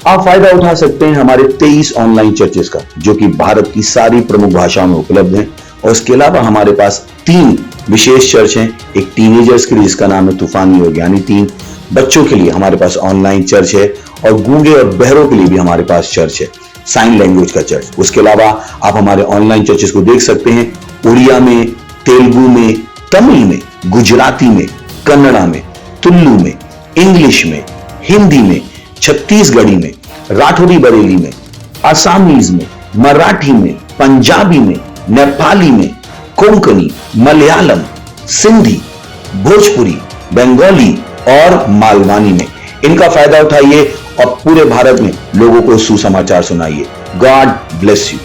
आप फायदा उठा सकते हैं हमारे 23 ऑनलाइन चर्चेस का, जो कि भारत की सारी प्रमुख भाषाओं में उपलब्ध हैं। और इसके अलावा हमारे पास 3 विशेष चर्च हैं। एक टीनेजर्स के लिए जिसका नाम है तूफानी योग यानी 3, बच्चों के लिए हमारे पास ऑनलाइन चर्च है, और गूंगे और बहरों के लिए भी हमारे पास चर्च है, साइन लैंग्वेज का चर्च। उसके अलावा आप हमारे ऑनलाइन चर्चेस को देख सकते हैं उड़िया में, तेलुगु में, तमिल में, गुजराती में, कन्नड़ा में, तुलु में, इंग्लिश में, हिंदी में, छत्तीसगढ़ी में, राठौरी बरेली में, आसामीज में, मराठी में, पंजाबी में, नेपाली में, कोंकणी, मलयालम, सिंधी, भोजपुरी, बंगाली और मालवानी में। इनका फायदा उठाइए और पूरे भारत में लोगों को सुसमाचार सुनाइए। God bless you.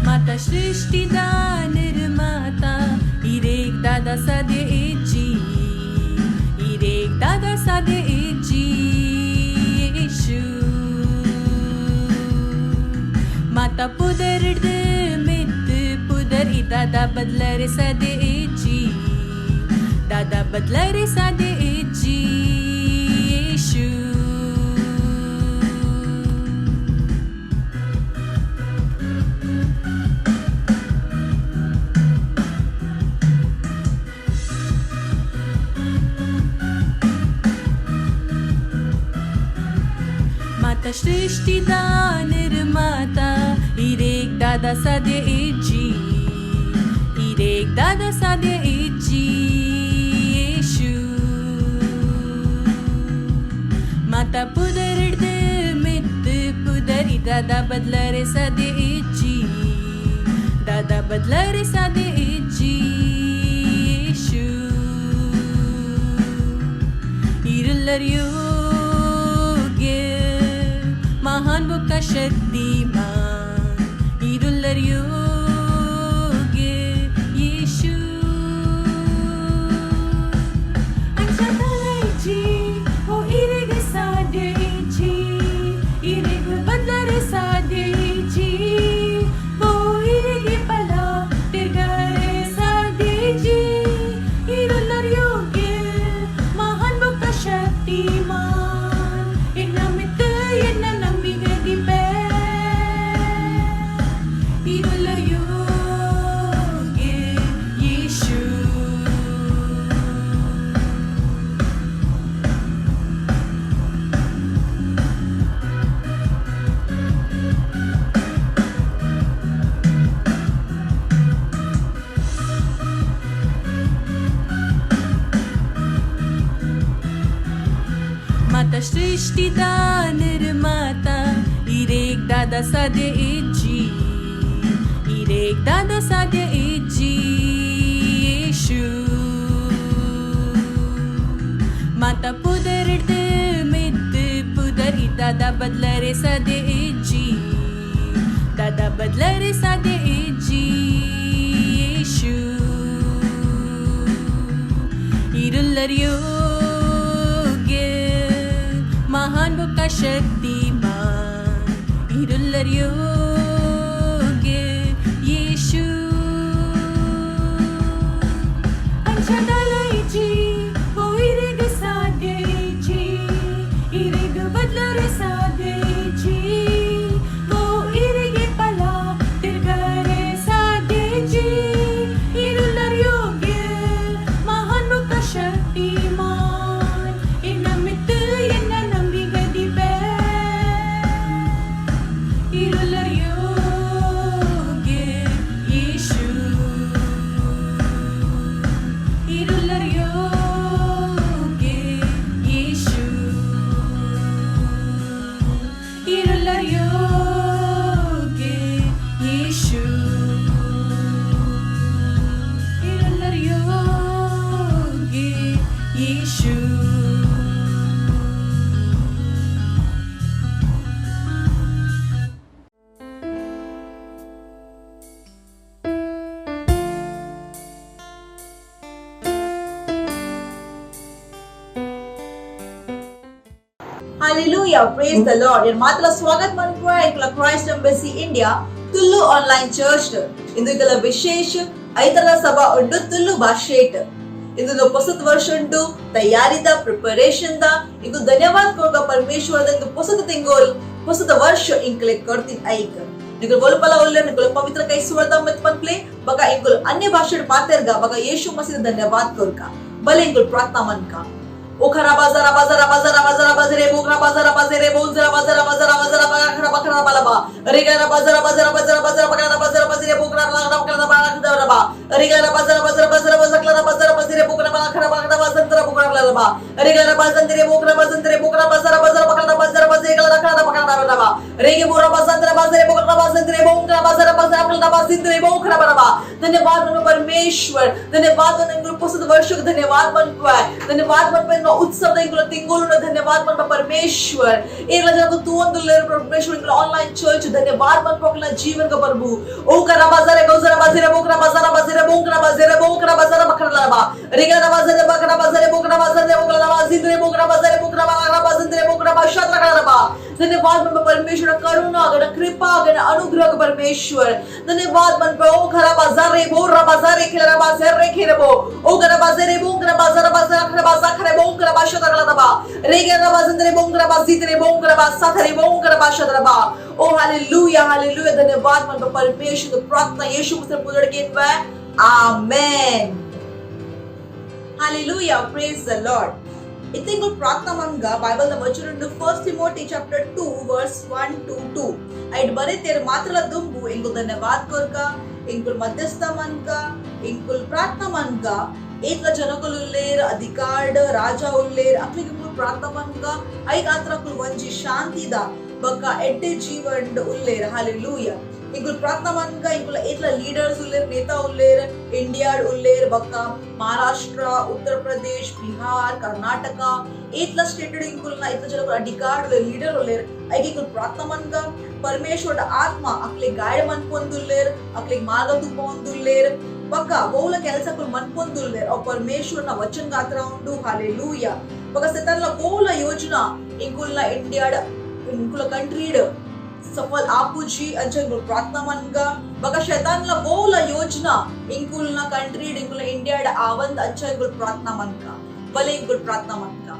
माता सृष्टीदा निर्माता इरेक दादा साधे एजी इरेक दादा साधे एजी येशू माता पुदर मित पुदर ई दादा बदलरे साधे एजी दादा बदलरे साधे एजी येशू माता सृष्टीदा निर्माता इरेक दादा साधे एजी इरेक दादा साधे एजी येशू माता पुदर मित पुदर ई दादा बदलरे साधे एजी दादा बदलरे साधे एजी येशू इरुल्लरियो महान बुका शक्तिमान इरुल्लर योग्य येशू अंशतलायची हो इरेग साधेची इरेग बदलरे साधेची वो इरेग पला तिरगरे साधेची इरुल्लर योग्य महान बुका शक्तिमान माता सृष्टीदा निर्माता इरेक दादा साधे एजी इरेक दादा साधे एजी येशू माता पुदर मित पुदर ई दादा बदलरे साधे एजी दादा बदलरे साधे एजी येशू इरुल्लर महान बुका शक्तिमान इरुल्लर योग्य येशू अंशतलायची वो इरेग साधेची इरेग बदलरे साधेची वो इरेग पला तिरगरे साधेची इरुल्लर योग्य महान बुका Shaktimaan इरुल्लर Hallelujah, praise the Lord. Your matla swagat manpura ikla Christ Embassy India Tullu online church. Indu ikala vishesh aitala sabha undu Tullu bhashet. Indu ಪಸತ್ ವರ್ಷ ಉಂಟು ತಯಾರಿದ ಪ್ರಿಪರೇಷನ್ ದ ಇದು ಧನ್ಯವಾದ ಕೊರ್ಗ ಪರಮೇಶ್ವರ ದ ಪಸತ್ ತಿಂಗೋಲ್ ಪಸತ್ ವರ್ಷ ಇಂಕ್ಲೆ करतीन ऐक निकल बोलपला उल्ले निकल पवित्र कई सुवर्दा मत पनप्ले बगा इंकुल अन्य भाषा पातेरगा बगा यीशु मसीह धन्यवाद कोरका भले इंकुल प्रार्थना मन का ओखरा बाजारा बाजारा बाजारा बाजारा बाजारे बोखरा बाजारा बाजारे बोजरा बाजारा बाजारा बाजारा बखरा बखरा बालबा रेगरा बाजारा बाजारा बाजारा बाजारा बखरा बाजारा बाजारे बोखरा लागरा बखरा बाखरा दरबा रेगरा बाजारा बाजारा बाजारा बाजारा बाजारा बाजारे बोखरा बखरा बखरा बाजारा बोखरा बालबा रेगरा बाजारे बोखरा बाजारा बाजारा बखरा बाजारा बाजारे गला रखरा बखरा बालबा रेगे बोरा बाजारा बाजारे बोखरा बाजारे बोखरा बाजारा बाजारा बखरा बाजारे बोखरा बालबा धन्यवाद मन परमेश्वर धन्यवाद मन पुस्तक वर्ष धन्यवाद मन धन्यवाद मन उत्सव तिंगोल धन्यवाद मन परमेश्वर एक जन तू परमेश्वर ऑनलाइन चर्च धन्यवाद मन पकला जीवन का प्रभु ओ करा बाजारे गौजरा बाजारे बोकरा बाजारा बाजारे बोकरा बाजारा बखरा लाबा रेगरा बाजारे बखरा बाजारे बोकरा बोकरा बाजिंद्रे बोकरा बाजारे बोकरा बाजिंद्रे बोकरा बाशात रखा लाबा धन्यवाद मन परमेश्वर करुणा गण कृपा गण अनुग्रह परमेश्वर धन्यवाद मन पे ओ खरा बाजारे बोरा बाजारे खेरा बाजारे खेरबो ओ करा बाजारे बोकरा बाजारा बाजारा खरा बाजारा खरे बोकरा बाशात रखा लाबा रेगरा बाजिंद्रे बोकरा बाजिंद्रे बोकरा बासाखरे बोकरा बाशात रखा ओ हालेलुया हालेलुया धन्यवाद मन परमेश्वर प्रार्थना यीशु मसीह पुजड़ के amen hallelujah praise the Lord इतने को प्रार्थना मनगा बाइबल ನ ವಚನ 1 Timothy chapter 2 verse 1 to 2 ಐಡ್ ಬರೆ तेर मात्रला दुंबु इंगु धन्यवाद कोरका इंगुल मध्यस्थ मनका इंगुल प्रार्थना मनगा एक जनकुल उल्लेर अधिकार राजा उल्लेर अक्लिगे कुल प्रार्थना मनगा ಐ गात्र कुल वंजी शांति दा बका एड्डे जीवन उल्लेर हालेलुया इंगुल प्रार्थना मनगा इंगुल एतला लीडर्स उल्लेर नेता उल्लेर इंडिया उल्लेर बका महाराष्ट्र उत्तर प्रदेश बिहार कर्नाटक एतला स्टेटेड इंगुल ना इतला जन अधिकार लीडर उल्लेर ऐगे इंगुल प्रार्थना मनगा परमेश्वर आत्मा अक्ले गाइड मन पोंदुल्लेर अक्ले मार्ग तुपोंदुल्लेर बका वोला ಕೆಲಸಗಳು मन पोंदुल्लेर और परमेश्वर ना वचन गात्रा उंडु हालेलुया बका सेतनला वोला योजना इंगुल ना इंडिया इंगुल कंट्री सफल आपुजी अंचन प्रार्थना मनगा बका शैतानला वोला योजना इंकुलना कंट्री इंकुल इंडिया आवंद अंचन प्रार्थना मनका भले इंकुल प्रार्थना मनका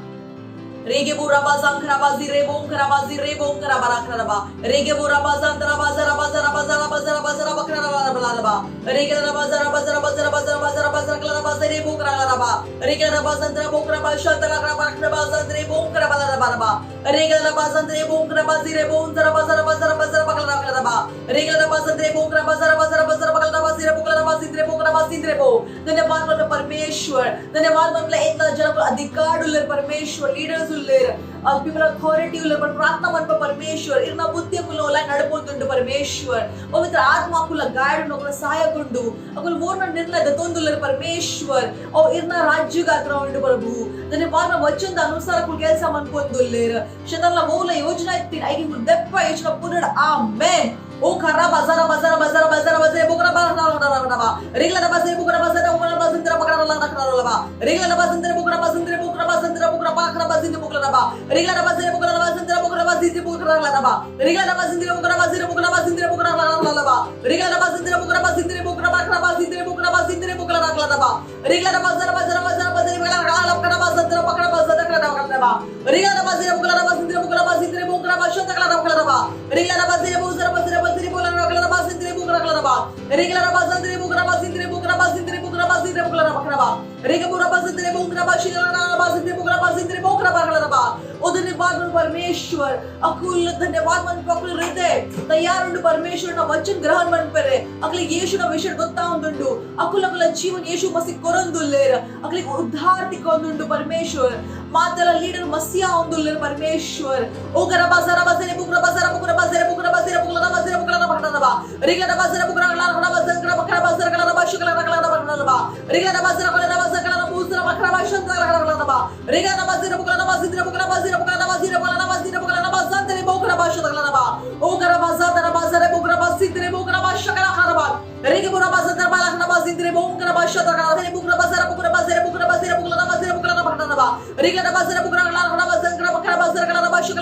रेगे बोरा बाजां खराबाजी रे बों खराबाजी रे बों खराबारा खराबा रेगे बोरा बाजां तरा बाजारा बाजारा बाजारा बाजारा बाजारा बकरा बलाबा रेगे रा बाजारा बाजारा बाजारा बाजारा बाजारा बाजारा कला बाजारे बों खराबा रेगे रा बाजां तरा बों खराबा शत खराबा बकरा बाजां रे बों खराबा बलाबा रेगे रा बाजां रे बों खराबाजी रे बों तरा बाजारा बाजारा बाजारा बकरा खराबा रेगे रा बाजां रे बों खराबा बाजारा बाजारा बाजारा बकरा बाजी रे बोकरा बाजी रे बोकरा बाजी रे बो धन्यवाद मन परमेश्वर धन्यवाद मन इतना जन अधिकार उल्लेर परमेश्वर लीडर्स उल्लेर पीपल अथॉरिटी उल्लेर पर प्रार्थना मन परमेश्वर इरना बुद्धि कुल ओला नडपोतुंडु परमेश्वर पवित्र आत्मा कुल गाइड नोकला सहायकुंडु अकुल वोर्न निर्णय दतोंदुल्लेर परमेश्वर और इरना राज्य गात्र उंडु प्रभु धन्यवाद वचन अनुसार कुल ಕೆಲಸ मन पोंदुल्लेर शतनला वोला योजना इत्तीन ಐಗೆ कुल ದೆಪ್ಪ ಯೋಚನಾ ಪುನಡ ಆಮೆನ್ ओ खरा बाजारा बाजारा बाजारा बाजारा बाजारे बोकरा बाजारा रेगला बाजारे बोकरा बाजारा बोकरा बाजिंद्रा बकरा लगा रेगला बाजिंद्रा बोकरा बाजिंद्रा बोकरा बाजिंद्रा बोकरा बाखरा बाजिंद्रा बोकरा लबा रेगला बाजारे बोकरा बाजिंद्रा बोकरा बाजिंद्रा बोकरा लगा रेगला बाजिंद्रा बोकरा बाजिंद्रा बोकरा बाजिंद्रा बोकरा लगा रेगला बाजिंद्रा बोकरा बाजिंद्रा बोकरा बाखरा बाजिंद्रा बोकरा बाजिंद्रा बोकरा लगा रेगला बाजारा बाजारा बाजारा बाजारे बकरा बाजिंद्रा बकरा बाजिंद्रा लगा रेगला बाजारे बोकरा बाजिंद्रा बोकरा बाजिंद्रा बोकरा बाशत लगा रेगला बाजारे बोकरा बाजारा बोकरा रखला बाजिंद्रे बोकरा रखला रेगला बाजिंद्रे बोकरा बाजिंद्रे बोकरा बाजिंद्रे बोकरा बाजिंद्रे बोकरा रखला रेगे बोकरा बाजिंद्रे बोकरा बाजिंद्रे बोकरा बाजिंद्रे बोकरा रखला ओ धन्यवाद मन परमेश्वर अकुल धन्यवाद मन पकुल हृदय तयार उंडु परमेश्वर ना वचन ग्रहण मन परे अकले येशु ना विषय गोत्ता उंडु अकुल अकुल जीवन येशु मसीह कोरंदुल्लेर अकले उद्धार तिकोंदुंडु परमेश्वर मातला लीडर मसीहा उंदुल्लेर परमेश्वर ओ गरा बाजारा बाजारे बोकरा बाजारा बोकरा बाजारे बोकरा बाजारे बोकरा बाजारे बोकरा बखना रेगला बाजारा बोकरा लाला बाजारा बखरा बाजारा कला बाशुकला रखला बखना रेगला बाजारा कला बाजारा कला बूसरा बखरा बाशुन रखला रेगला बाजारा बोकरा बाजारा बोकरा बाजारा बोकरा बाजारा बोकरा बाजारा बोकरा बाजारा बोकरा बाशुन रखला ओ गरा बाजारा बाजारे बोकरा बासिद्रे बोकरा बाशुकला खरबा रेगे बोरा बाजारा बाला बासिद्रे बोकरा बाशुन रखला बोकरा बाजारा बोकरा बाजारा बोकरा बाजारा बोकरा बाजारा बोकरा बखना रेगला बाजारा बोकरा लाला बाजारा बखरा बाजारा कला बाशुकला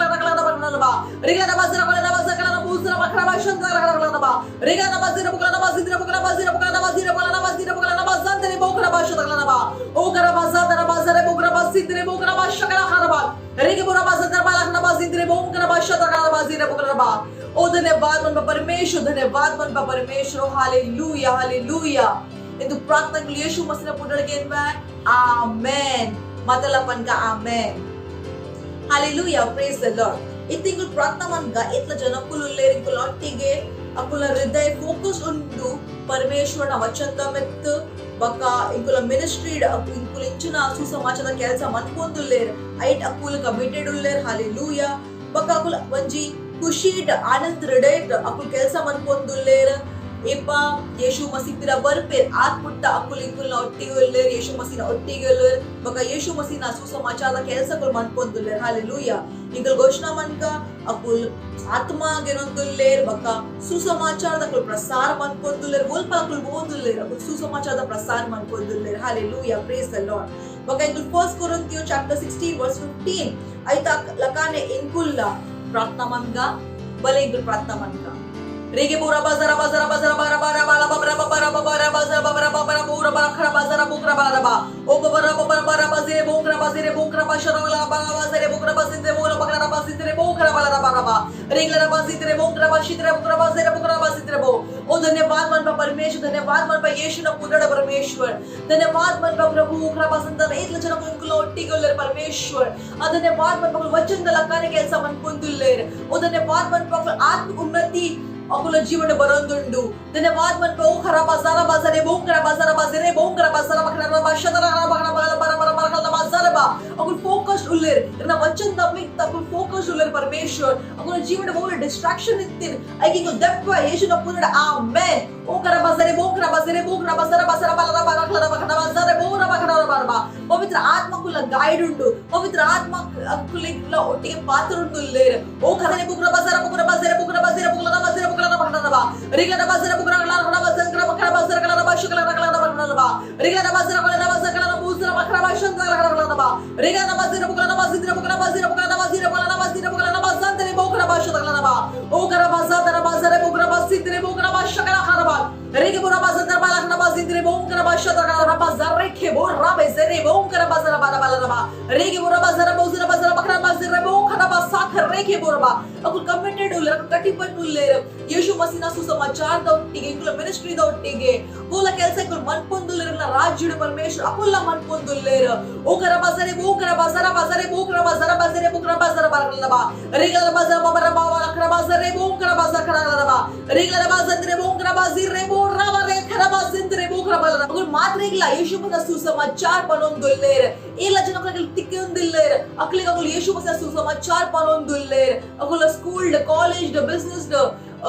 Riga namazira bukla namazira bukla namazira bukla namazira bukla namazira bukla namazandre bukra basha takla nama. O kara bazada namazare bukra basindre bukra basha kala haraba. Riga bukra bazada balak namazindre bukra basha takla namazira bukra nama. ओ धन्यवाद मन परमेश्वर, धन्यवाद मन परमेश्वर. Hallelujah hallelujah. Itu प्रार्थना के लिए यीशु मसीह ने पुनर के में आमेन. Matalapan ka amen. Hallelujah, praise the Lord. Itingul प्रार्थना मन का इतला जन कुलुलेरिंग कुलॉटिगे अकुल हृदय फोकस उंडू परमेश्वर न वचन तमित बका इंकुल मिनिस्ट्री इंकुल इंचुना सुसमाचार ಕೆಲಸ ಮನ್ಕೊಂದುಲ್ಲೇರ್ ಐಟ್ ಅಕುಲ್ ಕಮಿಟೆಡ್ ಉಲ್ಲೇರ್. ಹಾಲೆಲೂಯಾ. ಬಕ ಅಕುಲ್ ಒಂಜಿ ಖುಷಿಡ್ ಆನಂದ ಹೃದಯಡ್ ಅಕುಲ್ ಕೆಲಸ ಮನ್ಕೊಂದುಲ್ಲೇರ್. एपा यीशु मसीह पिरा बरपेर आत्मुट्टा अकुल इंकुल ಒಟ್ಟಿಗೆಲ್ಲರ್ ಯೇಸು ಮಸೀನ ಒಟ್ಟಿಗೆಲ್ಲರ್ ಬಕ ಯೇಸು ಮಸೀನ ಸುಸಮಾಚಾರ ಕೆಲಸಗಳು ಮನ್ಕೊಂದುಲ್ಲೇರ್. ಹಾಲೆಲೂಯಾ. ಇಂಕಲ್ ಘೋಷಣಾ ಮನ್ಕ ಅಕುಲ್ ಆತ್ಮ ಗೆನೊಂದುಲ್ಲೇರ್ ಬಕ ಸುಸಮಾಚಾರದ ಅಕುಲ್ ಪ್ರಸಾರ ಮನ್ಕೊಂದುಲ್ಲೇರ್. ಗೋಲ್ಪ ಅಕುಲ್ ಓದುಲ್ಲೇರ್ ಅಕುಲ್ ಸುಸಮಾಚಾರದ ಪ್ರಸಾರ ಮನ್ಕೊಂದುಲ್ಲೇರ್. Hallelujah, praise the Lord. ಬಕ ಇಂಕಲ್ 1 ಕೊರಿಂಥಿಯೋ chapter 16 verse 15 ಐತಾ ಲಕಾನೆ ಇಂಕುಲ್ಲ ಪ್ರಾರ್ಥನಾ ಮನ್ಗ ಬಲೆ ಇಂಕುಲ್ ಪ್ರಾರ್ಥನಾ ಮನ್ಗ Rege bura bazara bazara bazara bara bara bara bara bara bara bazara bara bara bura bara khara bazara bukra bara ba o bara bara bara bazere bukra bashara bara bazere bukra bazinde bura bakra bazinde bukra bara bara ba regla bazinde bukra bashidre bukra bazinde bo. ओ धन्यवाद मन पर परमेश्वर, धन्यवाद मन पर यीशु न पुनर परमेश्वर. धन्यवाद मन पर प्रभु खरा पसंद इतल जन कुल ಒಟ್ಟಿಗೆಲ್ಲರ್ परमेश्वर. ಆ धन्यवाद मन पर वचन ಲಕಾನೆ ಕೆಲಸ ಮನ್ಕೊಂದುಲ್ಲೇರ್. ओ धन्यवाद मन पर आत्म उन्नति अकुल जीवन बरंदुंडु. धन्यवाद मन पे ओ खरा बाजारा बाजारे बोंगरा बाजारा बाजारे बोंगरा बाजारा बखरा बाशदरा बखरा bara bara bara bara बाजारा बा अकुल फोकस उल्लेर इतना वचन दमिक अकुल फोकस उल्लेर परमेश्वर अकुल जीवन बोल डिस्ट्रैक्शन इतिन आई को दप्पा यीशु न पुनर आमेन. ओ खरा बाजारे बोंगरा बाजारा बाजारा bara bara खरा बखरा बाजारे बोंगरा बखरा bara पवित्र आत्मा कुल गाइड उंडु. पवित्र आत्मा अकुल ಒಟ್ಟಿಗೆ ಪಾತ್ರ ಉಂಡುಲ್ಲೇರ್. ओ खरा ने बोंगरा बाजारा बोंगरा बाजारे बोंगरा बाजारे Bongra ba riga na bazara bukra kala na bazara bakra bazara kala na bashu kala na ba riga na bazara kala na bazara kala na buzra bakra bashan kala na ba riga na bazara bukra na bazira bukra bazira bukra na bazira kala na bazira bukra na bazandre bukra bashu kala na ba o kara bazara na bazara bukra basidre bukra bashu kala ba riga bukra bazara balak na bazindre bukra bashu kala na bazare ke bukra bezere bukra bazara bala ba riga bukra bazara buzra bazara bakra bazira bukra basakh reke bukra akul committed uller katipat uller ಯೇಸು ಮಸೀನ ಸುಸಮಾಚಾರದ ಒಟ್ಟಿಗೆ ಇಂಕುಲ ಮಿನಿಸ್ಟ್ರಿದ ಒಟ್ಟಿಗೆ ಪೂಲ ಕೆಲಸಗಳು ಮನ್ಪೊಂದುಲ್ಲೇರನ ರಾಜ್ಯದ ಪರಮೇಶ್ವರ ಅಪುಲ್ಲ ಮನ್ಪೊಂದುಲ್ಲೇರ. ಓ ಕರ ಬಾಜರೆ ಬೋಕರ ಬಾಜರ ಬಾಜರೆ ಬೋಕರ ಬಾಜರ ಬಾಜರೆ ಬೋಕರ ಬಾಜರ ಬಾರಲಬಾ ರಿಗಲ ಬಾಜರ ಬಾಬರ ಬಾವಲ ಕರ ಬಾಜರೆ ಬೋಕರ ಬಾಜರ ಕರಲಬಾ ರಿಗಲ ಬಾಜಂದ್ರೆ ಬೋಕರ ಬಾಜಿರೆ ಬೋರ ಬಾರೆ ಕರ ಬಾಜಿಂದ್ರೆ ಬೋಕರ ಬಾಲರ ಅಕುಲ್ ಮಾತ್ರ ಇಲ್ಲ ಯೇಸು ಮಸೀನ ಸುಸಮಾಚಾರ ಪನೊಂದುಲ್ಲೇರ ಇಲ್ಲ ಜನಕಗಳಿಗೆ ತಿಕ್ಕೊಂದಿಲ್ಲೇರ ಅಕ್ಲಿಗ ಅಕುಲ್ ಯೇಸು ಮಸೀನ ಸುಸಮಾಚಾರ ಪನೊಂದುಲ್ಲೇರ ಅಕುಲ್ ಸ್ಕೂಲ್ ಕಾಲೇಜ್ ಬಿಸಿನೆಸ್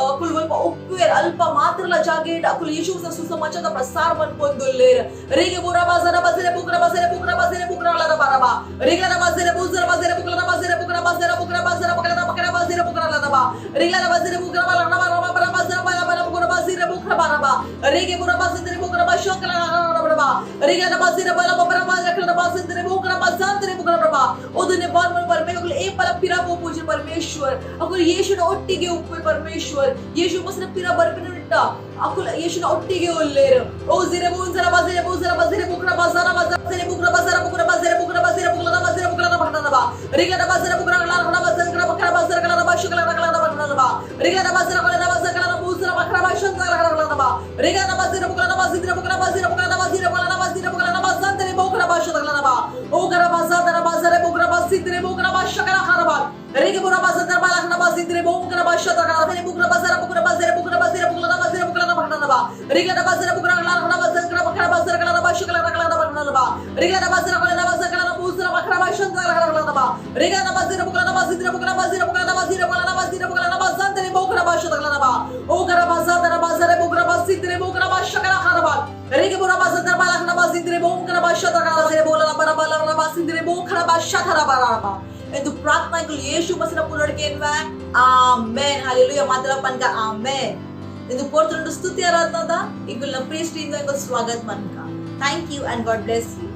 अकुल वल्प उपवेर अल्प मात्रला जागेट अकुल यीशु सुसमाचार प्रसार मन्पొందుల్లేर. रेगे बोरा बाजारा बाजारे बुकरा ला बाराबा रेगला बाजारे बुजरा बाजारे बुकला बाजारे बुकरा बाजारा बकरा बाजारे बुकरा ला बा रेगला बाजारे बुकरा बाला बारा बाजारा बाला बुकरा बाजारे बुकरा बाराबा रेगे बोरा बाजारे बुकरा बाशकला बाराबा रेगला बाजारे बाला बारा बाजारे बुकरा बाजारे बुकरा ओ धन्यवाद मन परमेश्वर ए पल पिरा वो पूज्य परमेश्वर अकुल यीशु न ಒಟ್ಟಿಗೆ ಉಪ್ಪೆ परमेश्वर ಯೇಸು ಮಸೀನ ಪಿರಾ ಬರ್ಪಿನಿಟ್ಟ ಅಕುಲ ಯೇಸುನ ಒಟ್ಟಿಗೆ ಒಲ್ಲೇರ. ಓ ಜಿರೆ ಬೂಂಜರ ಬಾಜರೆ ಬೂಜರ ಬಾಜರೆ ಬುಕ್ರ ಬಾಜಾರ ಬಾಜರೆ ಬುಕ್ರ ಬಾಜಾರ ಬುಕ್ರ ಬಾಜರೆ ಬುಕ್ರ ಬಾಜರೆ ಬುಕ್ಲ ಬಾಜರೆ ಬುಕ್ಲ ಬಹನನಬಾ ರಿಗನ ಬಾಜರೆ ಬುಕ್ರ ಕಲ ಕಲ ಬಾಜರೆ ಬಕ್ರ ಬಾಜರೆ ಕಲ ಬಾಶು ಕಲ ಕಲ ಬಹನನಬಾ ರಿಗನ ಬಾಜರೆ ಕಲ ಬಾಜರೆ ಕಲ ಬೂಜರ ಬಕ್ರ ಬಾಶು ಕಲ ಕಲ ಬಾ ರಿಗನ ಬಾಜರೆ ಬುಕ್ರ ಬಾಜರೆ ಬುಕ್ರ ಬಾಜರೆ ಬುಕ್ರ ಬಾಜರೆ ಬುಕ್ರ ಬಾಜರೆ ಬುಕ್ರ ಬಾಶು ಕಲ ಬಾ ಓ ಕರ ಬಾಜಾರ ಬಾಜರೆ ಬುಕ್ರ ಬಾಸಿದ್ರೆ ಬುಕ್ರ ಬಾಶು ಕಲ ಖರಬಾ ರಿಗ ಬುಕ್ರ ಬಾಜರೆ ಬಾಲಕ ಬಾಸಿದ್ರೆ ಬುಕ್ರ ಬಾಶು ಕಲ ಕಲ ಬುಕ್ರ ಬಾಜರೆ ಬುಕ್ರ ಬಾಜರೆ ಬುಕ್ರ ಬಾಜರೆ ಬುಕ್ಲ ಬಹನನಬಾ ರಿಗನ ಬಾಜರೆ ಬುಕ್ರ ಕಲ ಬಾಜರೆ ಬಕ್ರ ಬಾಜರೆ ಕಲ ಬಾಶು ಕಲ ಕಲ ಬಹನನಬಾ ರಿಗನ ಬಾಜರೆ ಕಲ ಬಾಜರೆ ಕಲ ಬೂಜರ ಬಕ್ರ ಬಾಶು ಕಲ ಕಲ ಬಾ ರಿಗನ ಬಾಜರೆ ಬುಕ್ರ ಬಾಸಿದ್ರೆ ಬುಕ್ರ ಬಾಜರೆ ಬುಕ್ರ ಬಾಜಂದ್ರೆ ಬುಕ್ರ ಬಾಶು ಕಲ ಬಾ ಓ ಕರ ಬಾಜಾರ ಬಾಜರೆ ಬುಕ್ರ ಬಾಸಿದ್ರೆ ಬುಕ್ರ ಬಾಶು ಕಲ ಖರಬಾ ರಿಗ ಬುಕ್ರ ಬಾಜರೆ ಬಾಲಕ ಬಾಸಿದ್ರೆ ಬುಕ್ರ ಬಾಶು ಕಲ ಬಾಜರೆ ಬೋಲ ಬರ ಬಾಸಿದ್ರೆ ಬುಕ್ರ ಬಾಶು ಕಲ ಬರಬಾ ಎಂದು ಪ್ರಾರ್ಥನೆಗಳು ಯೇಸು ಮಸೀನ ಪುನರ್ಕೆನ್ವಾ ಆಮೆನ್. ಹಾಲೆಲೂಯಾ. ಮಾತಲಪನ್ का ಆಮೆನ್. ಎಂದು ಪೋರ್ತುಂಡು ಸ್ತುತಿ ಆರಾಧನದ ಇಗುಲ್ನ ಪ್ರೀಸ್ಟಿಂದ ಇಂಗ ಸ್ವಾಗತ ಮನ್ಕ. Thank you and God bless you.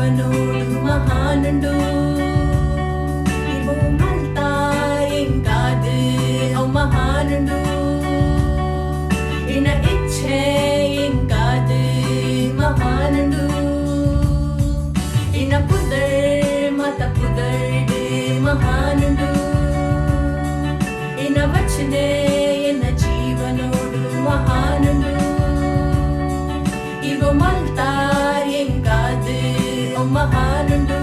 ಜೀವನೋಡು ಮಹಾನುಂಡು ಇವು ಮಲ್ತಾ ಎಂಗಾದು ಅವ್ ಮಹಾನುಂಡು ಇನ್ನ ಇಚ್ಛೆ ಎಂಗಾದು ಮಹಾನುಂಡು ಇನ್ನ ಪುದರ್ ಮತ ಪುದರ್ಡು ಮಹಾನುಂಡು ಇನ್ನ ವಚನೆ ಎನ್ನ ಜೀವನೋಡು ಮಹಾನುಂಡು ಇವು ಮಲ್ತಾ ಎಂಗಾದು ಅವ್ ಮಹಾನುಂಡು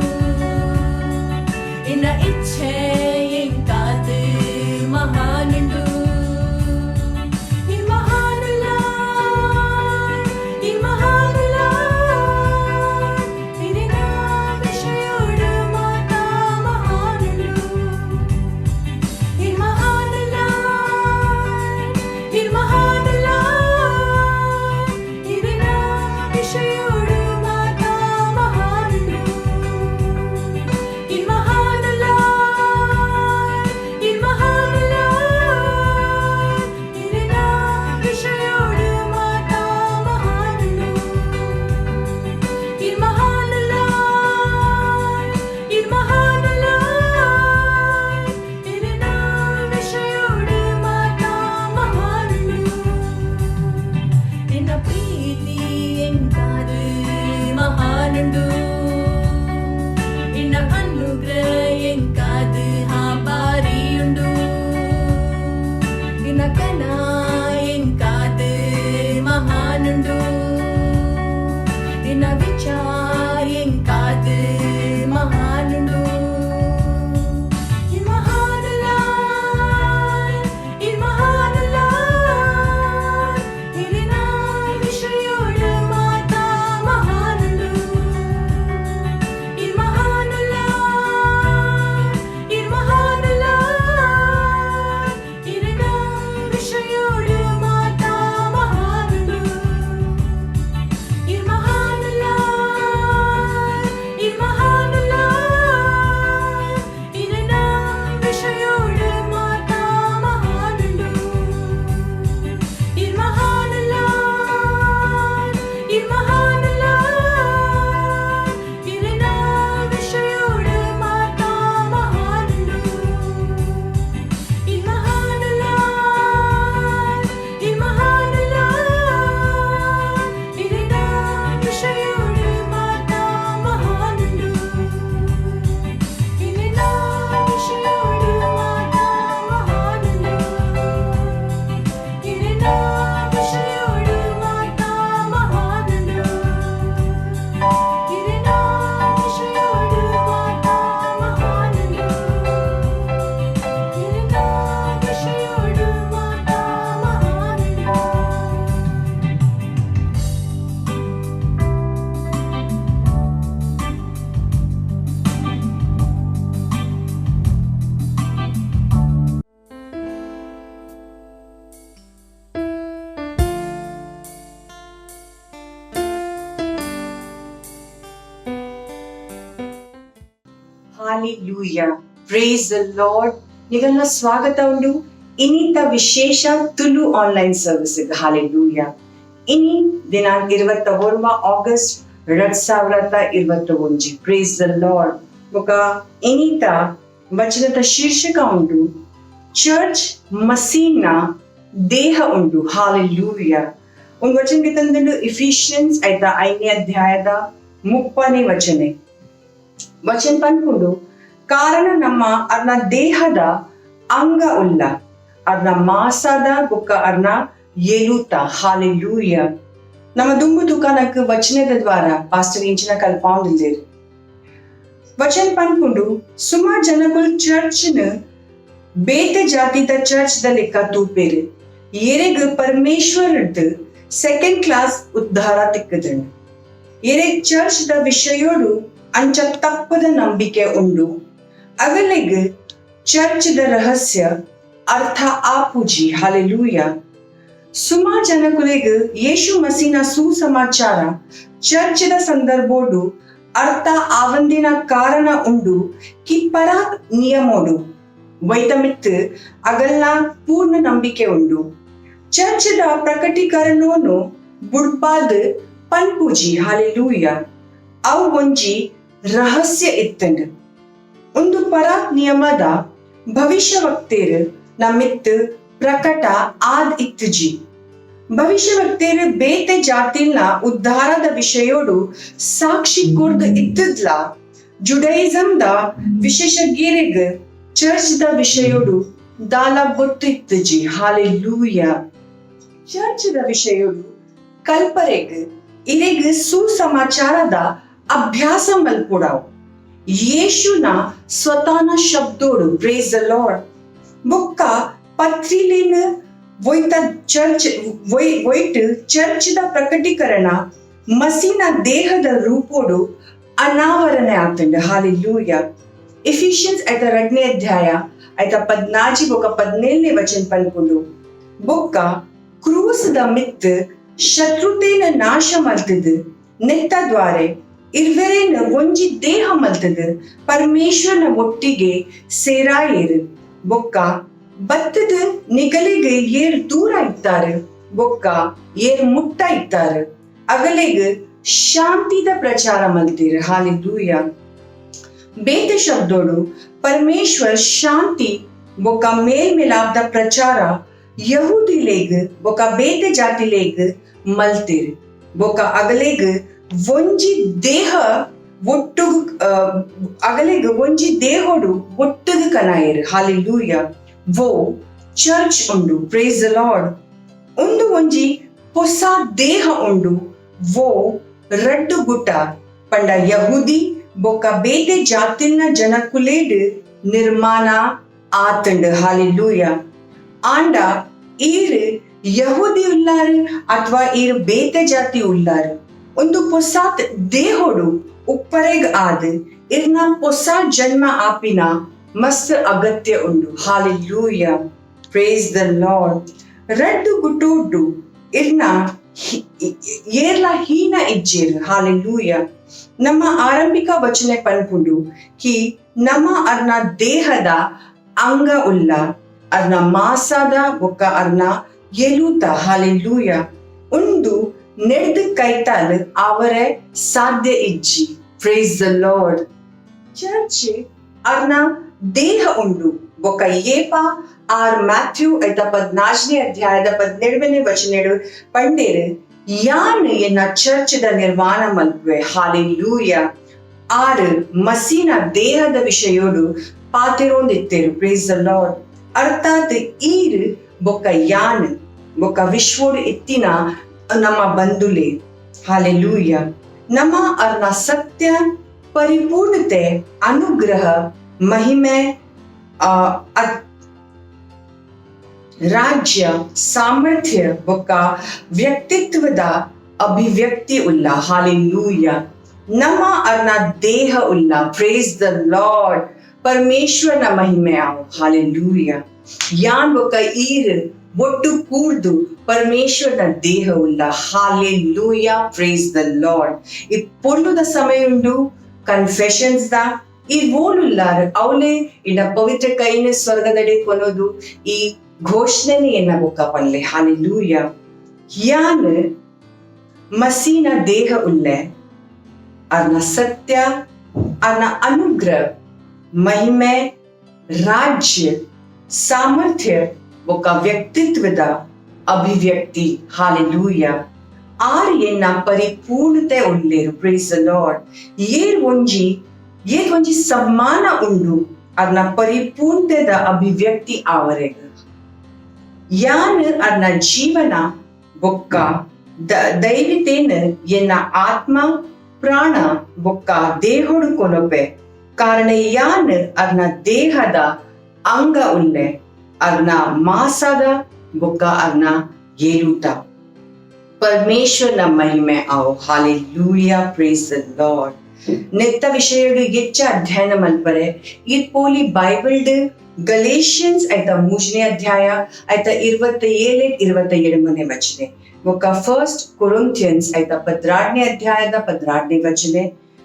ಇನ್ನ ಇಚ್ಛೆ ಎಂಗಾದು ಮಹಾನುಂಡು ಈ ಮಹಾನುಲ ಈ ಮಹಾನುಲ ಇರಿನ ವಿಷಯೋಡು ಮಾತಾ ಮಹಾನುಂಡು ಈ ಮಹಾನುಲ ಈ ಮಹಾನುಲ ಇರಿನ ವಿಷಯೋಡು ಮಾತಾ ಮಹಾನುಂಡು ಈ ಮಹಾನುಲ ಈ ಮಹಾನುಲ ಇರಿನ ವಿಷಯೋಡು ಮಾತಾ ಮಹಾನುಂಡು ಈ ಮಹಾನುಲ ಈ ಮಹಾನುಲ ಇರಿನ ವಿಷಯೋಡು ಮಾತಾ ಮಹಾನುಂಡು ನಿನ್ನ ಪ್ರೀತಿ ಎಂಗಾದು ಮಹಾನುಂಡು ನಿನ್ನ ಅನುಗ್ರಹ ಎಂಗಾದು ಹಾಪಾರಿಯುಂಡು ನಿನ್ನ ಕನ ಎಂಗಾದು ಮಹಾನುಂಡು ನಿನ್ನ ವಿಚಾರ ಎಂಗಾದು ಮಹಾನುಂಡು ಈ ಮಹಾನುಲ ಈ ಮಹಾನುಲ ಇರಿನ ವಿಷಯೋಡು ಮಾತಾ ಮಹಾನುಂಡು ಈ ಮಹಾನುಲ ಈ ಮಹಾನುಲ ಇರಿನ ವಿಷಯೋಡು ಮಾತಾ ಮಹಾನುಂಡು ಈ ಮಹಾನುಲ ಈ ಮಹಾನುಲ ಇರಿನ ವಿಷಯೋಡು ಮಾತಾ ಮಹಾನುಂಡು ಈ ಮಹಾನುಲ ಈ ಮಹಾನುಲ ಇರಿನ ವಿಷಯೋಡು ಮಾತಾ ಮಹಾನುಂಡು ಈ ಮಹಾನುಲ ಈ ಮಹಾನುಲ ಇರಿನ ವಿಷಯೋಡು ಮಾತಾ ಮಹಾನುಂಡು ಇರಿನ ವಿಷಯೋಡು ಮಾತಾ ಮಹಾನುಂಡು ಇರಿನ ವಿಷಯೋಡು ಮಾತಾ ಮಹಾನುಂಡು ಇರಿನ ವಿಷಯೋಡು ಮಾತಾ ಮಹಾನುಂಡು ಇರಿನ ವಿಷಯೋಡು ಮಾತಾ ಮಹಾನುಂಡು ಹಾಲೆಲೂಯಾ, ಪ್ರೇಸ್ ದ ಲಾರ್ಡ್. ನೀವೆಲ್ಲ ಸ್ವಾಗತ ಉಂಡು ಇನ್ನಿತ ವಿಶೇಷ ತುಳು ಆನ್ಲೈನ್ ಸರ್ವಿಸ್ಗೆ. ಹಾಲೆಲೂಯಾ. ಇನಿ ದಿನಾಂಕ 21 ಆಗಸ್ಟ್ 2021. Praise the lord. ಬೊಕ ಇನ್ನಿತ ವಚನದ ಶೀರ್ಷಕ ಉಂಟು ಚರ್ಚ್ ಮಸೀನ ದೇಹ ಉಂಟು. ಹಾಲೆಲೂಯಾ. ಒಂದು ವಚನಕ್ಕೆ ತಂದುಂಡು ಇಫಿಷಿಯನ್ಸ್ ಐತ 5ನೇ ಅಧ್ಯಾಯದ 30ನೇ ವಚನೆ. ವಚನ ಪನ್ಪುಂಡು ಕಾರಣ ನಮ್ಮ ಅರ್ನ ದೇಹದ ಅಂಗ ಉಲ್ಲ ಅರ್ನ ಮಾಸದ ಬುಕ್ಕ ಅರ್ನ ಎಲುತ. ಹಾಲೆಲೂಯಾ. ನಮ್ಮ ದುಂಬು ದುಕಾನಕ್ ವಚನದ ದ್ವಾರ ಪಾಸ್ಟರ್ ಇಂಚಿನ ಕಲ್ಪಾಂಡಿಲ್ಲೇರು. ವಚನ ಪನ್ಪುಂಡು ಸುಮಾರು ಜನಗಳು ಚರ್ಚ್ನ ಬೇತೆ ಜಾತಿದ ಚರ್ಚ್ ದ ಲೆಕ್ಕ ತೂಪೇರು. ಎರೆಗ್ ಪರಮೇಶ್ವರದ್ದು ಸೆಕೆಂಡ್ ಕ್ಲಾಸ್ ಉದ್ಧಾರ ತಿಕ್ಕದನು. ಎರೆಗ್ ಚರ್ಚ್ ದ ವಿಷಯೋಡು ಅಂಚ ತಪ್ಪದ ನಂಬಿಕೆ ಉಂಡು. ಅಗಲೆಗ್ ಚರ್ಚ್ ದ ರಹಸ್ಯ ಅರ್ಥ ಆಪುಜಿ. ಹಾಲೆಲೂಯಾ. ಸುಮಾರು ಜನಗಳಿಗೆ ಯೇಸು ಮಸೀನ ಸುಸಮಾಚಾರ ಚರ್ಚ್ ದ ಸಂದರ್ಭೋಡು ಅರ್ಥ ಆವಂದಿನ ಕಾರಣ ಉಂಡು ಕಿ ಪರಾಕ್ ನಿಯಮೋಡು ವೈತಮಿತ್ತು ಅಗಲ್ನ ಪೂರ್ಣ ನಂಬಿಕೆ ಉಂಡು. ಚರ್ಚ್ ದ ಪ್ರಕಟೀಕರಣವನ್ನು ಬುಡ್ಪಾದ್ ಪನ್ಪೂಜಿ. ಹಾಲೆಲೂಯಾ. ಅವು ಒಂಜಿ ರಹಸ್ಯ ಇತ್ತಂಡು. ಒಂದು ಪರಾಕ್ ನಿಯಮದ ಭವಿಷ್ಯವಕ್ತೇರು ನಮ್ಮಿತ್ತು ಪ್ರಕಟ ಆದ್ ಇತ್ತುಜಿ. ಭವಿಷ್ಯವಕ್ತೇರು ಬೇತೆ ಜಾತಿಲ್ನ ಉದ್ಧಾರದ ವಿಷಯೋಡು ಸಾಕ್ಷಿ ಕೊರ್ದು ಇತ್ತದ್ಲ. ಜುಡೈಸಮ್ದ ವಿಶೇಷಜ್ಞರಿಗೆ ಚರ್ಚ್ದ ವಿಷಯೋಡು ದಾಲ ಗೊತ್ತು ಇತ್ತುಜಿ. ಹಾಲೆಲೂಯ. ಚರ್ಚ್ದ ವಿಷಯೋಡು ಕಲ್ಪರೆಗ್ ಇರೆಗ್ ಸುಸಮಾಚಾರದ ಅಭ್ಯಾಸ ಮಲ್ಪುಡಾವು. ಯೇಸುನ ಸ್ವತಾನ ಶಬ್ದೋಡು ಪ್ರೇಸ್ ದ ಲಾರ್ಡ್. ಬೊಕ್ಕ ಪತ್ರಿಲೇನ ವೊಯ್ತ ಚರ್ಚ್ದ ಪ್ರಕಟೀಕರಣ ಮಸೀನ ದೇಹದ ರೂಪೋಡು ಅನಾವರಣೆ ಆತಂಡ. ಹಾಲೆಲೂಯ. ಎಫಿಷಿಯನ್ಸ್ ಐತ 2ನೇ ಅಧ್ಯಾಯ ಐತ 14 ಬೊಕ್ಕ 17ನೇ ವಚನ ಪನ್ಪುಂಡು. ಬೊಕ್ಕ ಕ್ರೂಸದ ಮಿತ್ ಶತ್ರುತೆನ ನಾಶ ಮಲ್ತದು ನೆತ್ತ ದ್ವಾರೆ ಇರ್ವೆರೇನ ಒಂಜಿ ದೇಹ ಮಲ್ತದು ಪರಮೇಶ್ವರನ ಒಟ್ಟಿಗೆ ಸೇರಾಯೇರು. ಬೊಕ್ಕ ಬತ್ತದ ನಿಗಲಿಗೆ ಏರ್ ದೂರ ಇತ್ತಾರೆ, ಬೊಕ್ಕ ಏರ್ ಮುಟ್ಟ ಇತ್ತಾರೆ. ಅಗಲೆಗ್ ಶಾಂತಿದ ಪ್ರಚಾರ ಮಲ್ತೀರ. ಹಾಲೆಲೂಯ. ಬೇತೆ ಶಬ್ದೋಡು ಪರಮೇಶ್ವರ್ ಶಾಂತಿ ಬೊಕ್ಕ ಮೇಲ್ಮೇಲಾಬ್ದ ಪ್ರಚಾರ ಯಹೂದಿಲೇಗ್ ಬೊಕ್ಕ ಬೇತೆ ಜಾತಿಲೇಗ್ ಮಲ್ತೀರ್. ಬೊಕ್ಕ ಅಗಲೆಗ್ ಒಂಜಿ ದೇಹ ಒಟ್ಟುಗು ಅಗಲೆಗ್ ಒಂಜಿ ದೇಹೋಡು ಒಟ್ಟುಗು ಕನಾಯರು. ಹಾಲೆಲೂಯ. ವೋ ಚರ್ಚ್ ಉಂಡು. Praise the Lord. ಒಂದು ಒಂಜಿ ಹೊಸ ದೇಹ ಉಂಡು. ವೋ ರಡ್ಡು ಗುಟ ಪಂಡ ಯಹೂದಿ ಬೊಕ್ಕ ಬೇತೆ ಜಾತಿಲ್ನ ಜನಕುಲೇಡ್ ನಿರ್ಮಾಣ ಆತಂಡ್. ಹಾಲೆಲೂಯ. ಆಂಡ ಈರ್ ಯಹೂದಿ ಉಲ್ಲಾರು ಅಥವಾ ಈರ್ ಬೇತೆ ಜಾತಿ ಉಲ್ಲಾರು ಒಂದು ಪೊಸಾತ್ ದೇಹೋಡು ಉಪ್ಪರೆಗ್ ಆದ್ ಇರ್ನ ಪೊಸ ಜನ್ಮ ಆಪಿನ ಮಸ್ತ್ ಅಗತ್ಯ ಉಂಡು. ಹಾಲೆಲೂಯ. Praise the Lord. ರಡ್ಡು ಗುಟೋಡು ಇರ್ನ ಏರ್ಲ ಹೀನ ಇಜ್ಜೇರು. ಹಾಲೆಲೂಯ. ನಮ್ಮ ಆರಂಭಿಕ ವಚನೆ ಪನ್ಪುಂಡು ಕಿ ನಮ್ಮ ಅರ್ನ ದೇಹದ ಅಂಗ ಉಲ್ಲ ಅರ್ನ ಮಾಸಾದ ಬೊಕ್ಕ ಅರ್ನ ಎಲೂತ. ಹಾಲೆಲೂಯ. ಒಂದು ನೆಡ್ದು ಕೈತಾಲ್ ಅವರೇ ಸಾಧ್ಯ ಇಜ್ಜಿ. Praise the Lord. ಚರ್ಚ್ ಅರ್ನ ದೇಹ ಉಂಡು. ಬೊಕ್ಕ ಏಪ ಆರ್ ಮ್ಯಾಥ್ಯೂ ಐತ 14ನೇ ಅಧ್ಯಾಯದ 17ನೇ ವಚನೆಡು ಪಂಡೇರು ಯಾನ್ ಎನ್ನ ಚರ್ಚ್ದ ನಿರ್ಮಾಣ ಮಲ್ಪುವೆ. ಹಾಲೆಲೂಯ. ಆರ್ ಮಸೀನ ದೇಹದ ವಿಷಯೋಡು ಪಾತಿರೋಂದಿತ್ತೇರು. Praise the Lord. ಅರ್ಥಾತ್ ಈರ್ ಬೊಕ್ಕ ಯಾನ್ ಬೊಕ್ಕ ವಿಶ್ವೋಡು ಎತ್ತಿನ ನಮ್ಮ ಬಂಧುಲೆ. ಹಾಲೆಲೂಯ. ನಮ್ಮ ಅರ್ನ ಸತ್ಯ ಪರಿಪೂರ್ಣತೆ ಅನುಗ್ರಹ ಮಹಿಮೆ ರಾಜ್ಯ ಸಾಮರ್ಥ್ಯ ಬೊಕ್ಕ ವ್ಯಕ್ತಿತ್ವದ ಅಭಿವ್ಯಕ್ತಿ ಉಲ್ಲ. ಹಾಲೆಲೂಯ. ನಮ್ಮ ಅರ್ನ ದೇಹ ಉಲ್ಲ. Praise the Lord. ಪರಮೇಶ್ವರನ ಮಹಿಮೆ ಆವು. ಹಾಲೆಲೂಯ. ಯಾನ್ ಬೊಕ್ಕ ಈರ್ ಒಟ್ಟು ಕೂರ್ದು ಪರಮೇಶ್ವರನ ದೇಹ ಉಲ್ಲ. ಹಾಲೆಲೂಯ. Praise the Lord. ಈ ಪೊಳ್ಳುದ ಸಮಯ ಉಂಡು ಕನ್ಫೆಷನ್ಸ್ ದ ಈ ಓಲುಲ್ಲಾರು ಅವಲೇ ಇನ್ನ ಪವಿತ್ರ ಕೈನ ಸ್ವರ್ಗದಡೆ ಕೊನೋದು ಈ ಘೋಷಣೆ ಎನ್ನ ಬೊಕ್ಕ ಪಲ್ಲೆ. ಹಾಲೆಲೂಯ. ಯಾನ್ ಮಸೀನ ದೇಹ ಉಲ್ಲೆ ಅರ್ನ ಸತ್ಯ ಅರ್ನ ಅನುಗ್ರಹ ಮಹಿಮೆ ರಾಜ್ಯ ಸಾಮರ್ಥ್ಯ ಬೊಕ್ಕ ವ್ಯಕ್ತಿತ್ವದ ಅಭಿವ್ಯಕ್ತಿ. ಹಾಲೆಲೂಯ. ಆರ್ ಎನ್ನ ಪರಿಪೂರ್ಣತೆ ಉಳ್ಳೇರು. Praise the Lord. ಏರ್ ಒಂಜಿ ಸಮ್ಮಾನ ಉಂಡು ಅರ್ನ ಪರಿಪೂರ್ಣತೆದ ಅಭಿವ್ಯಕ್ತಿ ಆವರೆಗ. ಯಾನ್ ಅರ್ನ ಜೀವನ ಬೊಕ್ಕ ದೈವಿತೇನ ಎನ್ನ ಆತ್ಮ ಪ್ರಾಣ ಬೊಕ್ಕ ದೇಹೊಡು ಕೊನೊಪೆ ಕಾರಣ ಯಾನ್ ಅರ್ನ ದೇಹದ ಅಂಗ ಉಲ್ಲೆ ಅರ್ನ ಮಾಸದ ಬೊಕ್ಕ ಅರ್ನ ಏಲೂತ. ಪರಮೇಶ್ವರನ ಮಹಿಮೆ ಆವು. ಹಾಲೆಲೂಯ. Praise the Lord. ನೆತ್ತ ವಿಷಯಡು ಹೆಚ್ಚ ಅಧ್ಯಯನ ಮಲ್ಪರೆ ಇರ್ ಪೋಲಿ ಬೈಬಲ್ಡ್ ಗಲೇಷಿಯನ್ಸ್ ಐತ 3ನೇ ಅಧ್ಯಾಯ ಐತ 27-28 ವಚನೆ ಬೊಕ್ಕ ಫಸ್ಟ್ ಕೊರಿಂಥಿಯನ್ಸ್ ಐತ 12ನೇ ಅಧ್ಯಾಯದ 12ನೇ ವಚನೆ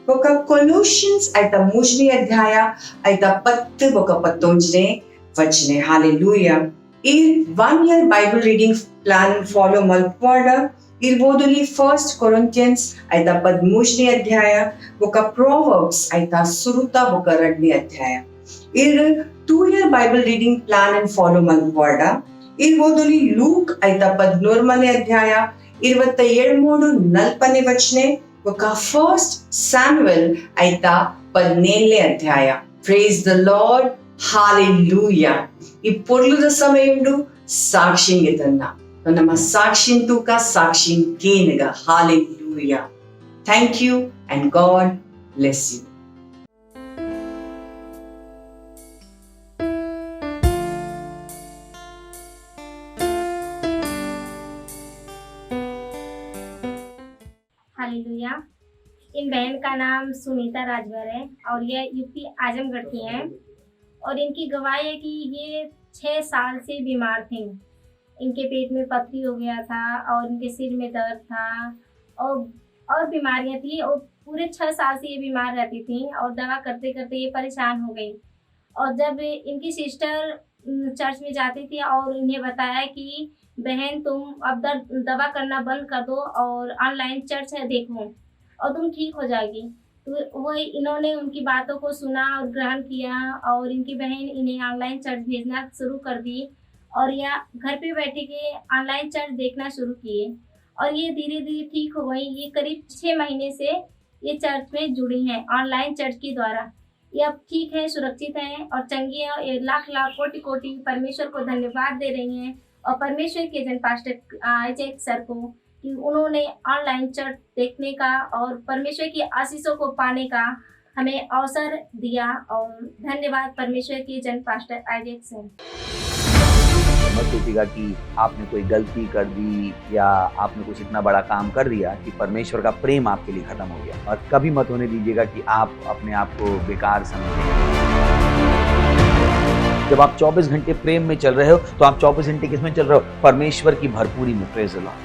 ಬೊಕ್ಕ ಕೊಲೋಷಿಯನ್ಸ್ ಐತ 3ನೇ ಅಧ್ಯಾಯ ಐತ 10 ಬೊಕ್ಕ 11ನೇ ವಚನೆ. ಹಾಲೆಲೂಯ. ಈ 1 year Bible reading plan follow ಮಲ್ಪಾಡ ಇರ್ಬೋದಲ್ಲಿ ಫಸ್ಟ್ ಕೊರಿಂಥಿಯನ್ಸ್ ಐತ 13ನೇ ಅಧ್ಯಾಯ ಬೊಕ ಪ್ರೊವರ್ಬ್ಸ್ ಐತ ಸುರುತ ಬೊಕ 2ನೇ ಅಧ್ಯಾಯ ಇರ್ 2 year Bible reading plan and follow ಮಲ್ವಾಡ ಇರ್ಬೋದಲ್ಲಿ ಲೂಕ್ ಐತ 11ನೇ ಅಧ್ಯಾಯ 27-40 ವಚನೆ ಬೊಕ ಫಸ್ಟ್ ಸ್ಯಾಮ್ಯುಯಲ್ ಐತ 17ನೇ ಅಧ್ಯಾಯ. Praise the Lord, hallelujah. ಈ పొర్లుದ ಸಮಯಂಡು ಸಾಕ್ಷಿಂಗೆತನ್ನ ನಮ್ಮ ಸಾಕ್ಷಿನ್ ತೂಕ ಸಾಕ್ಷಿನ್ ಕೇನಗ. Hallelujah. Thank you and God bless you. Hallelujah. इन बहन का नाम सुनीता राजभर है और ये यूपी आजमगढ़ की हैं और इनकी गवाही है कि ये 6 साल से बीमार थी। इनके पेट में पथरी हो गया था और इनके सिर में दर्द था और बीमारियां थी और पूरे 6 साल से ये बीमार रहती थी और दवा करते करते ये परेशान हो गई। और जब इनकी सिस्टर चर्च में जाती थी और इन्हें बताया कि बहन तुम अब दवा करना बंद कर दो और ऑनलाइन चर्च है देखो और तुम ठीक हो जाएगी, तो वही इन्होंने उनकी बातों को सुना और ग्रहण किया और इनकी बहन इन्हें ऑनलाइन चर्च भेजना शुरू कर दी और यह घर पे बैठे के ऑनलाइन चर्च देखना शुरू किए और ये धीरे धीरे ठीक हो गई। ये करीब 6 महीने से ये चर्च में जुड़ी हैं ऑनलाइन चर्च के द्वारा। ये अब ठीक है, सुरक्षित हैं और चंगी है। ये लाख लाख कोटि कोटि परमेश्वर को धन्यवाद दे रही हैं और परमेश्वर के जन पास्टर आइजैक सर को कि उन्होंने ऑनलाइन चर्च देखने का और परमेश्वर की आशीषों को पाने का हमें अवसर दिया। और धन्यवाद परमेश्वर के जन पास्टर आइजैक सर। मत सोचिएगा कि आपने कोई गलती कर दी या आपने कुछ इतना बड़ा काम कर दिया कि परमेश्वर का प्रेम आपके लिए खत्म हो गया, और कभी मत होने दीजिएगा कि आप अपने आप को बेकार समझें। जब आप 24 घंटे प्रेम में चल रहे हो तो आप 24 घंटे किस में चल रहे हो? परमेश्वर की भरपूरी में। Praise the Lord,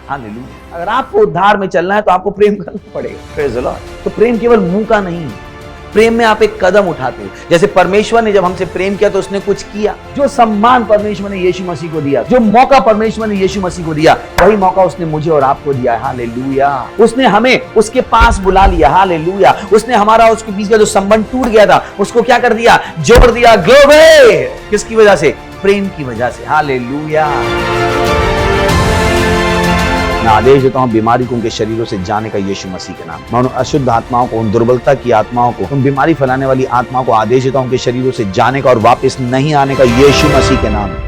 hallelujah. अगर आपको उद्धार में चलना है तो आपको प्रेम करना पड़ेगा। Praise the Lord. तो प्रेम केवल मुंह का नहीं है, प्रेम में आप एक कदम उठाते हो। जैसे परमेश्वर ने जब हमसे प्रेम किया तो उसने कुछ किया। जो सम्मान परमेश्वर ने यीशु मसीह को दिया, जो मौका परमेश्वर ने यीशु मसीह को दिया, वही मौका उसने मुझे और आपको दिया है। हालेलुया। उसने हमें उसके पास बुला लिया। हालेलुया। उसने हमारा उसके बीच का जो संबंध टूट गया था उसको क्या कर दिया? जोड़ दिया। ग्लोरी। किसकी वजह से? प्रेम की वजह से। हालेलुया। मैं आदेश देता हूं बीमारी को उनके शरीरों से जाने का यीशु मसीह के नाम। मैं उन अशुद्ध आत्माओं को, उन दुर्बलता की आत्माओं को, उन बीमारी फैलाने वाली आत्माओं को आदेश देता हूं उनके शरीरों से जाने का और वापस नहीं आने का यीशु मसीह के नाम।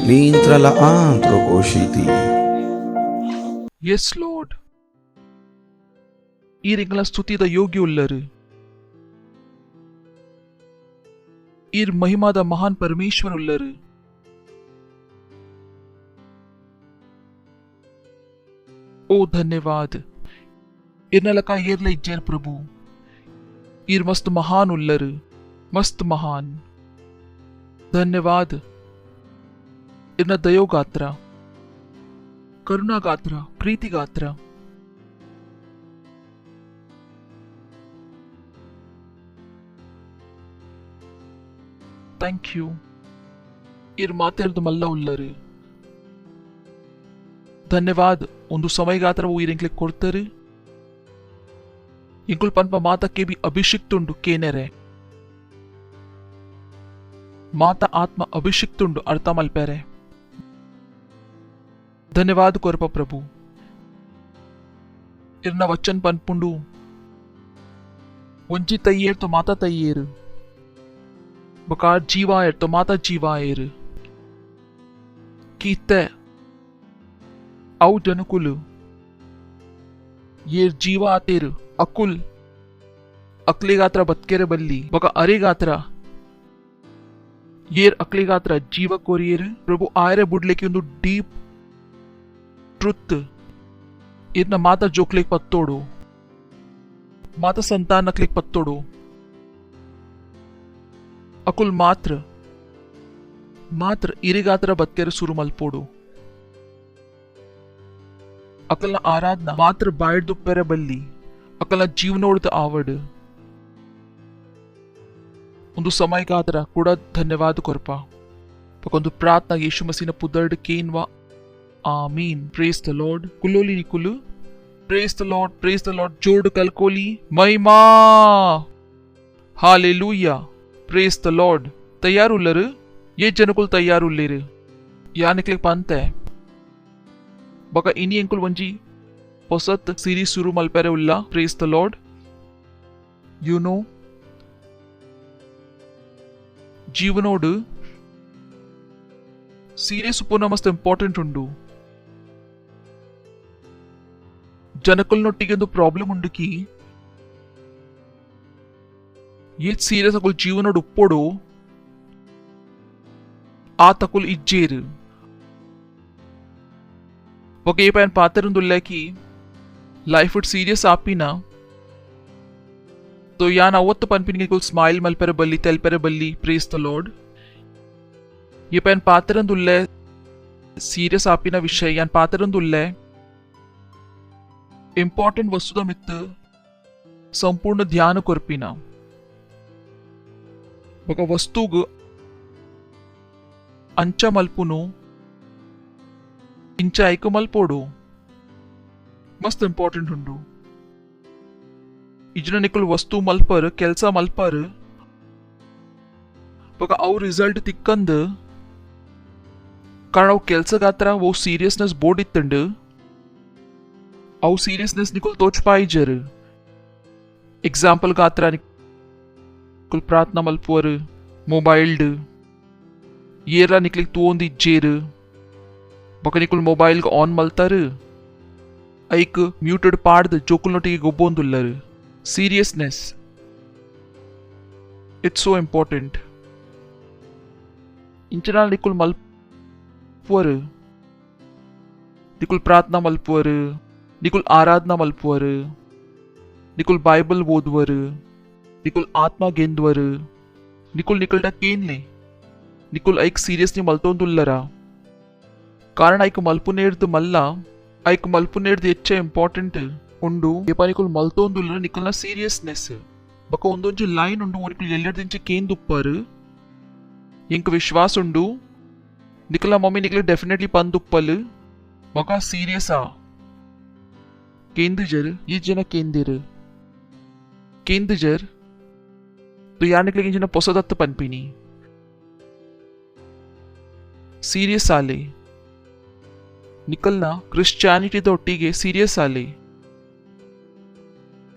L'intra la antrocosciti. Yes Lord. ഈ നിങ്ങളെ സ്തുതിದ ಯೋಗ್ಯುಳ್ಳರು. ಈ ಮಹಿಮಾದ ಮಹಾನ್ ಪರಮೇಶ್ವರುಳ್ಳರು. ओ धन्यवाद. इरनलका येरले इज्जर प्रभु. इर मस्त महान उल्लर, मस्त महान. धन्यवाद. इरन दयो गात्र, करुणा गात्र, प्रीति गात्र. Thank you. ಇರ್ ಮಾತಾಡ್ದು ಮಲ್ಲ ಉಳ್ಳರು. ಧನ್ಯವಾದ. ಒಂದು ಸಮಯಗಾತ್ರವು ಇರೆಂಕ್ಲೆ ಕೊಡ್ತಾರೆ. ಇಂಕುಲ್ ಪನ್ಪ ಮಾತಕ್ಕೆ ಬಿ ಅಭಿಷಿಕ್ತುಂಡು ಕೇನೆರೆ. ಮಾತ ಆತ್ಮ ಅಭಿಷಿಕ್ತುಂಡು ಅರ್ಥ ಮಲ್ಪೆರೆ. ಧನ್ಯವಾದ ಕೊರಪ ಪ್ರಭು. ಇರ್ನ ವಚನ್ ಪನ್ಪುಂಡು ಒಂಜಿ ತಯ್ಯೇರ್ ತೊ ಮಾತಾ ತಯ್ಯೇರು. बकार जीवायर तो माता जीवायर कीते औ जनकुल ये जीवा आतेर अकुल अकले गात्रा बत्केरे बल्ली बका अरे गात्रा येर अकले गात्रा जीव कोरियर प्रभु आयरे बुडले की ಒಂದು ಡೀಪ್ ಟ್ರುತ್ ಇದನ್ನ ಮಾತಾ ಜೋಕ್ಲಿಕ್ ಪತ್ತೋಡು ಮಾತಾ ಸಂತಾನ ನಕ್ಲಿಕ್ ಪತ್ತೋಡು अकुल मात्र मात्र इरिगात्र बत्केर सुरु मल्पोडु अकलना आराधना मात्र बायड दुप्पेरे बल्ली अकलना जीवनोड आवड ಒಂದು ಸಮಯಗಾತ್ರ ಕೂಡ ಧನ್ಯವಾದ ಕೊರಪ ಪಕೊಂದು ಪ್ರಾರ್ಥನಾ ಯೇಸು ಮಸೀನ ಪುದರ್ಡ್ ಕೇನ್ವಾ ಆಮೀನ್. Praise the Lord. ಕುಲ್ಲೋಲಿ ನಿಕುಲು. ಪ್ರೇಸ್ ದ ಲಾರ್ಡ್ ಜೋಡ್ ಕಲ್ಕೋಲಿ ಮಹಿಮಾ. हालेलुया. Praise the Lord. तैयार उल्लर ये जनकुल तैयार उल्लेर या निकले पांते बका इनी अंकुल वंजी पोसत सीरीज शुरू मल्पेरे उल्ला. Praise the Lord. You know जीवनोड सीरीज उपना मस्त इंपार्टेंट उंडु. ಜನಕಲ್ನೊಟ್ಟಿಗೆ ಒಂದು ಪ್ರಾಬ್ಲಮ್ ಉಂಡು ಕಿ ये सीरियस अकुल जीवनोड उप्पोडु आ तकुल इज्जेर ఒక ఏ పైన పాతరుందుల్లేకి లైఫ్ ఇట్ సీరియస్ ఆపినా तो यान ಅವತ್ತು ಪನ್ಪಿನಿಗೆ ಕುಲ್ ಸ್ಮೈಲ್ ಮಲ್ಪೆರೆ ಬಲ್ಲಿ ತೆಲ್ಪೆರೆ ಬಲ್ಲಿ. Praise the Lord. ये ಪೈನ ಪಾತರುಂದುಲ್ಲೆ ಸೀರಿಯಸ್ ಆಪಿನ ವಿಷಯ ಯಾನ್ ಪಾತರುಂದುಲ್ಲೆ ಇಂಪಾರ್ಟೆಂಟ್ ವಸ್ತುದ ಮಿತ್ತು ಸಂಪೂರ್ಣ ಧ್ಯಾನ ಕೊರ್ಪಿನ ఒక వస్తువుకు ಅಂಚ ಮಲ್ಪುನು ಇಂಚ ಐಕು ಮಲ್ಪೋಡು ಮಸ್ತ್ ಇಂಪಾರ್ಟೆಂಟ್ ಉಂಡು. ಇಜ್ನ ನಿಕುಲ್ ವಸ್ತು ಮಲ್ಪರ್ ಕೆಲ್ಸ ಮಲ್ಪರ್ ಬೊಕ ಅವು ರಿಸಲ್ಟ್ ತಿಕ್ಕಂದು ಕಾರಣ ಅವು ಕೆಲ್ಸಗಾತ್ರ ಅವು ಸೀರಿಯಸ್ನೆಸ್ ಬೋರ್ಡ್ ಇತ್ತಂಡು ಅವು ಸೀರಿಯಸ್ನೆಸ್ ನಿಕುಲ್ ತೋಚ್ಪಾಯಿಜರ್. ಎಕ್ಸಾಂಪಲ್ ಗಾತ್ರ कुल प्रार्थना मल्पुवर मोबाइल्ड येरा निकलिक तोंद इज्जेर बका निकुल मोबाइल का ऑन मल्तर ऐक म्यूटेड पाड्द जोकुल नोटिगे गोब्बोंदुल्लर. Seriousness it's so important. इंचनाल निकुल मल्पुवर निकुल प्रार्थना मल्पुवर निकुल आराधना मल्पुवर निकुल बाइबल ओदवर निकुल आत्मा गेंदवर निकुल निकलटा केनले निकुल ऐक सीरियसली मल्तोंदुल्लरा. कारण ऐक मल्पुनेर्द मल्ला ऐक मल्पुनेर्द ಹೆಚ್ಚ ಇಂಪಾರ್ಟೆಂಟ್ ಉಂಡು. ಏಪ ನಿಕುಲ್ ಮಲ್ತೋಂದುಲ್ಲರ ನಿಕಲ್ನ ಸೀರಿಯಸ್ನೆಸ್ ಬಕ ಒಂದೊಂಜಿ ಲೈನ್ ಉಂಡು ನಿಕುಲ್ ಎಲ್ಲೆರ್ದಿಂಚ ಕೇಂದುಪ್ಪರ್ ಇಂಕ ವಿಶ್ವಾಸ ಉಂಡು ನಿಕಲ್ನ ಮಮ್ಮಿ ನಿಕಲ್ ಡೆಫಿನೆಟ್ಲಿ ಪಂದುಪ್ಪಲ್ ಬಕ ಸೀರಿಯಸಾ ಕೇಂದುಜರ್ ಈ ಜನ ಕೇಂದುಜರ್ तो यार निकले जिन्हें पोसदत्त पनपिनी सीरियस आले निकलना क्रिश्चियनिटी दೊಟ್ಟಿಗೆ सीरियस आले.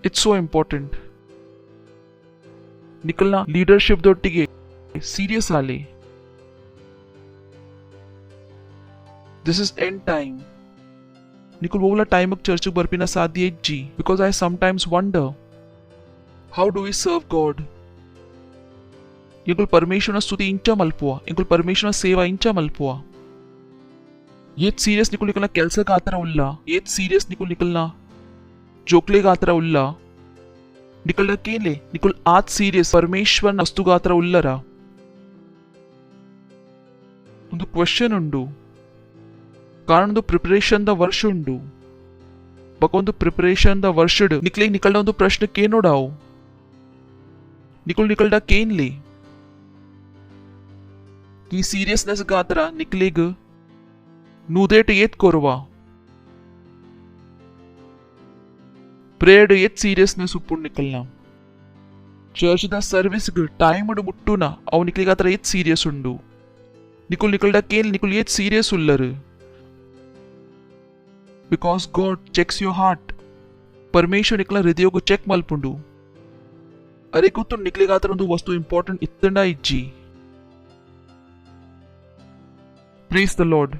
It's so important. निकलना लीडरशिप दೊಟ್ಟಿಗೆ सीरियस आले. दिस इज एंड टाइम निकुल वो वाला टाइम चर्च बरपिना साथ दिए जी because I sometimes wonder how do we serve God इंकुल परमेश्वर स्तुति इंचा मल्पुआ इंकुल परमेश्वर सेवा इंचा मल्पुआ ये सीरियस निकुल निकलना केल्स गात्र उल्ला ये सीरियस निकुल निकलना जोकले गात्र उल्ला निकल केले निकुल आज सीरियस परमेश्वर वस्तु गात्र उल्लरा ಒಂದು ಕ್ವೆಶ್ಚನ್ ಉಂಡು ಕಾರಣದು ಪ್ರಿಪರೇಷನ್ ದ ವರ್ಷ ಉಂಡು ಬಕೊಂದು ಪ್ರಿಪರೇಷನ್ ದ ವರ್ಷಡ್ ನಿಕ್ಲಿಗೆ ನಿಕಲ್ಡ ಒಂದು ಪ್ರಶ್ನೆ ಕೇನೋಡಾವು ನಿಕಲ್ಡ ಕೇನ್ಲಿ ಈ ಸೀರಿಯಸ್ನೆಸ್ ಗಾತ್ರ ನಿಕ್ಲಿಗ್ ನೂದೇಟ್ ಏತ್ ಕೊರವಾ ಪ್ರೇಯರ್ಡ್ ಏತ್ ಸೀರಿಯಸ್ನೆಸ್ ಉಪ್ಪುಂಡು ನಿಕಲ್ನ ಚರ್ಚ್ ದ ಸರ್ವಿಸ್ ಟೈಮ್ ಮುಟ್ಟುನ ಅವು ನಿಕ್ಲಿಗೆ ಆತರ ಏತ್ ಸೀರಿಯಸ್ ಉಂಡು निकुल निकलडा केल निकुल ये सीरियस उल्लर because God checks your heart परमेश्वर निकला हृदय को चेक मल्पुंडु अरे को तो निकलेगा तर ಒಂದು ವಸ್ತು ಇಂಪಾರ್ಟೆಂಟ್ ಇತ್ತಂಡ ಇಜ್ಜಿ ಪ್ರೇಸ್ ದ ಲಾರ್ಡ್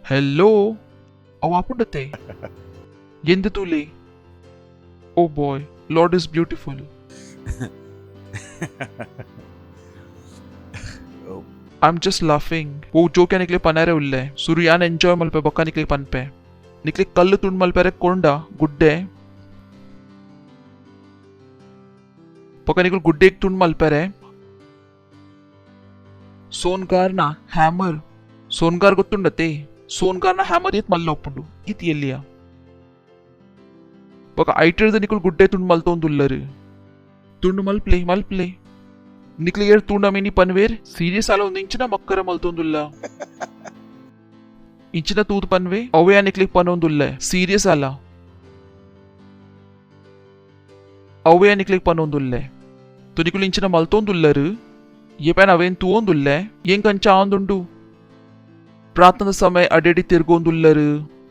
ಹೆಲ್ಲೋ ಅವ ಆಪುಂಡತೆ ಎಂದು ತೂಲೆ oh boy Lord is beautiful I'm just laughing. वो जो क्या निकले पनारे उल्ले सूर्यान एंजॉय मल पे बक्का निकले पन पे निकले कल तुंड मल पे रे कोंडा गुड्डे बक्का निकल गुड्डे एक तुंड मल पे रे सोनकार ना हैमर सोनकार ಗೊತ್ತುಂಡತೆ सोनकार ना हैमर येत मल्ल ಒಪ್ಪುಂಡು ಇತ್ ಎಲ್ಲಿಯ ಬಕ್का ಐಟರ್ದ ನಿಕಲ್ ಗುಡ್ಡೆ ತುಂಡ್ ಮಲ್ತೊಂದುಲ್ಲರು ತುಂಡ್ ಮಲ್ ಪ್ಲೇ निकले यार तूंडा मेनी पनवेर सीरियस आलो इंचना मक्कर मल्तोंदुल्ला इंचना तूत पनवे अवे या निकले पनोंदुल्ला सीरियस आला अवे या निकले पनोंदुल्ला तो निकल इंचना मल्तोंदुल्लर ये पैन अवेन तूओंदुल्ला यें कंचा आंदुंडु प्रार्थना समय अडेडी तिरगोंदुल्लर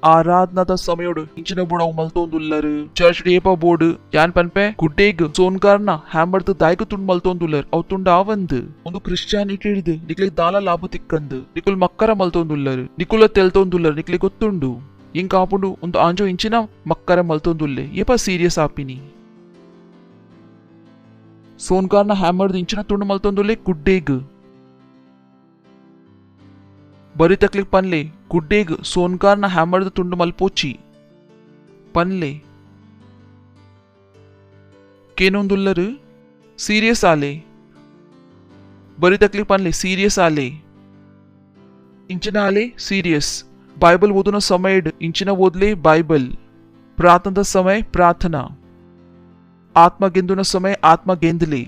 ಆರಾಧನಾದ ಸಮಯೋಡು ಇಂಚಿನ ಬುಡವು ಮಲ್ತೊಂದುಲ್ಲರು ಚರ್ಚ್ ಡೇಪ ಬೋರ್ಡ್ ಯಾನ್ ಪನ್ಪೆ ಗುಡ್ಡೇಗ್ ಸೋನ್ಕಾರ್ನ ಹ್ಯಾಮರ್ದ ದಾಯ್ಕ ತುಂಡ್ ಮಲ್ತೊಂದುಲ್ಲರ್ ಅವು ತುಂಡ ಆವಂದು ಒಂದು ಕ್ರಿಶ್ಚಿಯಾನಿಟಿ ಹಿಡಿದು ನಿಕ್ಲಿಗೆ ದಾಲ ಲಾಭ ತಿಕ್ಕಂದು ನಿಕುಲ್ ಮಕ್ಕರ ಮಲ್ತೊಂದುಲ್ಲರು ನಿಕುಲ ತೆಲ್ತೊಂದುಲ್ಲರು ನಿಕ್ಲಿಗೆ ಗೊತ್ತುಂಡು ಇಂಕ ಆಪುಂಡು ಒಂದು ಆಂಜೋ ಇಂಚಿನ ಮಕ್ಕರ ಮಲ್ತೊಂದುಲ್ಲೆ ಏಪ ಸೀರಿಯಸ್ ಆಪಿನಿ ಸೋನ್ಕಾರ್ನ ಹ್ಯಾಮರ್ದ ಇಂಚಿನ ತುಂಡು ಮಲ್ತೊಂದುಲ್ಲೆ ಗುಡ್ಡೇಗ್ बरी तकलीफ पनले गुड्डेग सोनकार ना हैमर द तुंड मल्पोची पनले केनोंदुल्लर सीरियस आले बरी तकलीफ पनले सीरियस आले इंचिना आले सीरियस बाइबल ओदुन समय इंचिना ओदले बाइबल प्रार्थना समय प्रार्थना आत्मा गेंदुन समय आत्मा गेंदले